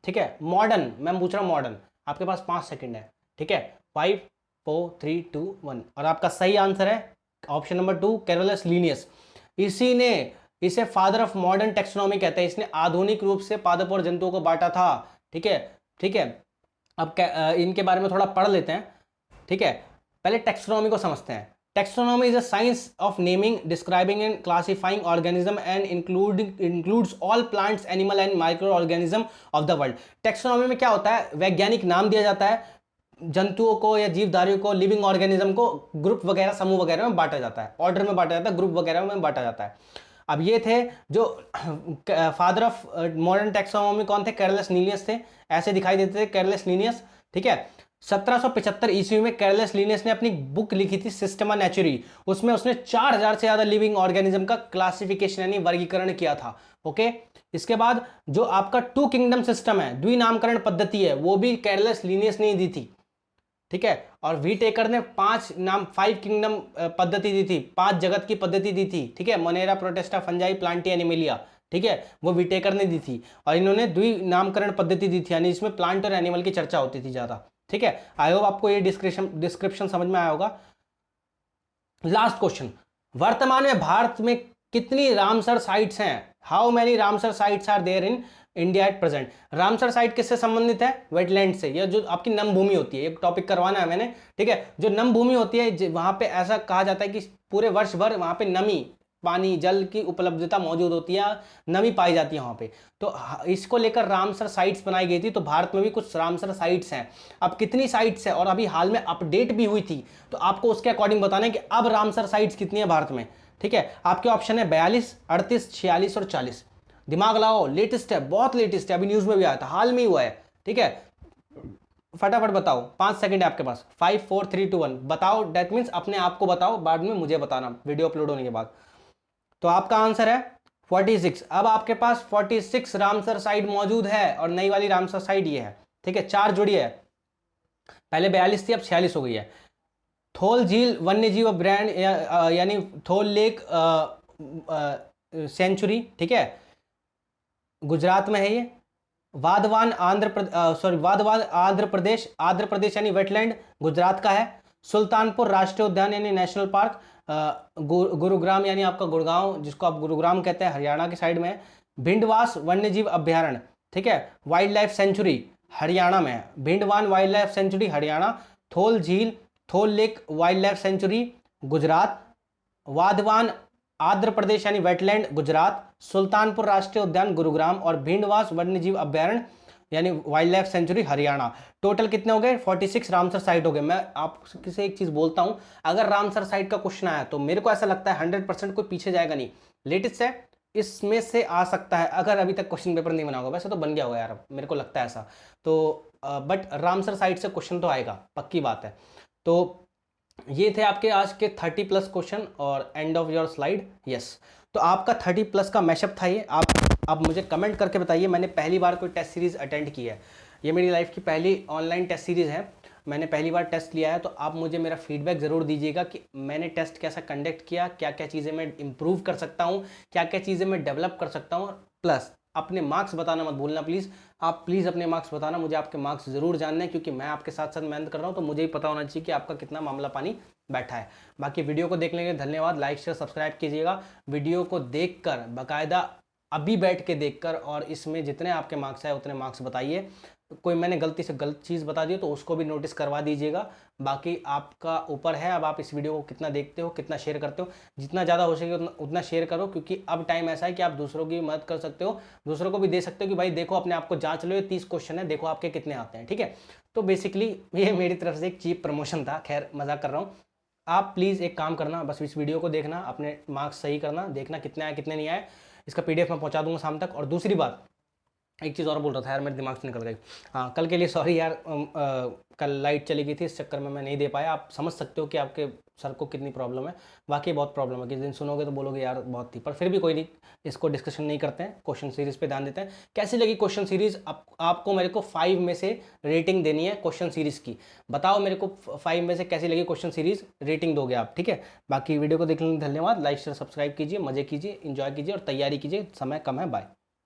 ठीक है, मॉडर्न, मैं पूछ रहा हूं मॉडर्न, आपके पास 5 सेकंड है। ठीक है, 5, 4, 3, 2, 1, और आपका सही आंसर है ऑप्शन नंबर 2, कैरोलस लीनियस। इसी ने, इसे फादर ऑफ मॉडर्न टेक्सोनॉमी कहते हैं, इसने आधुनिक रूप से पादप और जंतुओं को बांटा था। ठीक है, ठीक है, अब इनके बारे में थोड़ा पढ़ लेते हैं। ठीक है, पहले टेक्सोनॉमी को समझते हैं। Taxonomy is a science of naming, describing and classifying organism and includes all plants, animal and micro organism of the world. Taxonomy में क्या होता है, वैज्ञानिक नाम दिया जाता है, जंतुओं को या जीवधारियों को, लिविंग ऑर्गेनिज्म को ग्रुप वगैरह, समूह वगैरह में बांटा जाता है, ऑर्डर में बांटा जाता है, ग्रुप वगैरह में बांटा जाता है। अब ये थे जो फादर ऑफ मॉडर्न टेक्सोनॉमी कौन थे, कैरोलस लीनियस थे, ऐसे दिखाई देते थे कैरोलस लीनियस। ठीक है, 1775 ईस्वी में कैरोलस लीनियस ने अपनी बुक लिखी थी सिस्टमा नेचुरी, उसमें उसने 4000 से ज्यादा लिविंग ऑर्गेनिज्म का क्लासिफिकेशन यानी वर्गीकरण किया था। ओके, इसके बाद जो आपका 2 किंगडम सिस्टम है, द्विनामकरण पद्धति है, वो भी कैरोलस लीनियस ने दी थी। ठीक है, और व्हीटेकर ने 5 किंगडम पद्धति दी थी, 5 जगत की पद्धति दी थी। ठीक है, Monera, Protista, fungi, Plantae, Animalia. ठीक है, वो व्हीटेकर ने दी थी, और इन्होंने द्विनामकरण पद्धति दी थी, यानी इसमें प्लांट और एनिमल की चर्चा होती थी ज्यादा। ठीक है, आई होप आपको ये डिस्क्रिप्शन समझ में आया होगा। लास्ट क्वेश्चन, वर्तमान में भारत में कितनी रामसर साइट्स हैं, how many Ramsar sites are there in India at present. Ramsar site किससे संबंधित है, वेटलैंड से, या जो आपकी नम भूमि होती है, एक टॉपिक करवाना है मैंने। ठीक है, जो नम भूमि होती है, वहां पे ऐसा कहा जाता है कि पूरे वर्ष भर वहां पे नमी, पानी, जल की उपलब्धता मौजूद होती है, नमी पाई जाती है वहां पे। तो इसको लेकर रामसर साइट्स बनाई गई थी, तो भारत में भी कुछ रामसर साइट्स हैं। अब कितनी साइट्स है, और अभी हाल में अपडेट भी हुई थी, तो आपको उसके अकॉर्डिंग बताना है कि अब रामसर साइट्स कितनी है भारत में। ठीक है, आपके ऑप्शन है 42, 38, 46 और 40। दिमाग लगाओ, लेटेस्ट है, बहुत लेटेस्ट है, अभी न्यूज में भी आया था, हाल में ही हुआ है। ठीक है, फटाफट बताओ, 5 सेकंड है आपके पास, 5, 4, 3, 2, 1, बताओ। डेट मीन्स अपने आप को बताओ, बाद में मुझे बताना वीडियो अपलोड होने के बाद। तो आपका आंसर है 46। अब आपके पास 46 रामसर साइट मौजूद है, और नई वाली रामसर साइट ये है। ठीक है, 4 जुड़ी है, पहले 42 थी, अब 46 हो गई है। थोल झील वन्य जीव ब्रांड यानी थोल लेक सेंचुरी, ठीक है, गुजरात में है ये। वाधवान आंध्र प्रदेश यानी वेटलैंड गुजरात का है। सुल्तानपुर राष्ट्रीय उद्यान यानी नेशनल पार्क, गुरुग्राम यानी आपका गुड़गांव, जिसको आप गुरुग्राम कहते हैं, हरियाणा की साइड में है। भिंडवास वन्यजीव अभ्यारण्य, ठीक है, वाइल्ड लाइफ सेंचुरी हरियाणा में है, Bhindwan wildlife sanctuary Haryana. Thol झील, Thol lake wildlife sanctuary Gujarat. Wadhwan Andhra Pradesh यानी वेटलैंड गुजरात। सुल्तानपुर राष्ट्रीय उद्यान गुरुग्राम और भिंडवास वन्यजीव अभ्यारण्य यानी wild life sanctuary Haryana. Total कितने हो गए? 46 रामसर साइट हो गए। मैं आपसे एक चीज बोलता हूं, अगर रामसर साइट का क्वेश्चन आया तो मेरे को ऐसा लगता है 100% कोई पीछे जाएगा नहीं, लेटेस्ट है, इसमें से आ सकता है, अगर अभी तक क्वेश्चन पेपर नहीं बना होगा। वैसे तो बन गया होगा यार, मेरे को लगता है ऐसा। तो बट रामसर साइट से क्वेश्चन तो आएगा, पक्की बात है। तो ये थे आपके आज के 30+ क्वेश्चन और end of your slide. Yes, तो आपका 30+ का मैशअप था ये। आप मुझे कमेंट करके बताइए। मैंने पहली बार कोई टेस्ट सीरीज अटेंड की है, ये मेरी लाइफ की पहली ऑनलाइन टेस्ट सीरीज है, मैंने पहली बार टेस्ट लिया है। तो आप मुझे मेरा फीडबैक ज़रूर दीजिएगा कि मैंने टेस्ट कैसा कंडक्ट किया, क्या क्या चीज़ें मैं इंप्रूव कर सकता हूँ, क्या क्या चीज़ें मैं डेवलप कर सकता हूँ। प्लस अपने मार्क्स बताना मत भूलना प्लीज़। आप प्लीज़ अपने मार्क्स बताना, मुझे आपके मार्क्स ज़रूर जानने हैं, क्योंकि मैं आपके साथ साथ मेहनत कर रहा हूँ, तो मुझे ही पता होना चाहिए कि आपका कितना मामला पानी बैठा है। बाकी वीडियो को देखने के लिए धन्यवाद। लाइक शेयर सब्सक्राइब कीजिएगा। वीडियो को देखकर बाकायदा अभी बैठ के देखकर, और इसमें जितने आपके मार्क्स है उतने मार्क्स बताइए। कोई मैंने गलती से गलत चीज़ बता दी तो उसको भी नोटिस करवा दीजिएगा। बाकी आपका ऊपर है, अब आप इस वीडियो को कितना देखते हो, कितना शेयर करते हो। जितना ज़्यादा हो सके उतना शेयर करो, क्योंकि अब टाइम ऐसा है कि आप दूसरों की मदद कर सकते हो, दूसरों को भी दे सकते हो कि भाई देखो, अपने आप को जांच लो, ये 30 क्वेश्चन है, देखो आपके कितने आते हैं। ठीक है, तो बेसिकली ये मेरी तरफ से एक चीप प्रमोशन था। खैर, मजाक कर रहा हूँ। आप प्लीज़ एक काम करना, बस इस वीडियो को देखना, अपने मार्क्स सही करना, देखना कितने आए कितने नहीं आए। इसका PDF मैं पहुंचा दूंगा शाम तक। और दूसरी बात, एक चीज़ और बोल रहा था यार, मेरे दिमाग से निकल गई। हाँ, कल के लिए सॉरी यार, कल लाइट चली गई थी, इस चक्कर में मैं नहीं दे पाया। आप समझ सकते हो कि आपके सर को कितनी प्रॉब्लम है, वाकई बहुत प्रॉब्लम है। किस दिन सुनोगे तो बोलोगे यार बहुत थी, पर फिर भी कोई नहीं, इसको डिस्कशन नहीं करते हैं, क्वेश्चन सीरीज़ पे ध्यान देते हैं। कैसी लगी क्वेश्चन सीरीज़? आपको मेरे को 5 में से रेटिंग देनी है क्वेश्चन सीरीज़ की। बताओ मेरे को 5 में से कैसी लगी क्वेश्चन सीरीज़, रेटिंग दोगे आप। ठीक है, बाकी वीडियो को देखने के लिए धन्यवाद। लाइक शेयर सब्सक्राइब कीजिए, मजे कीजिए, इंजॉय कीजिए और तैयारी कीजिए, समय कम है। बाय।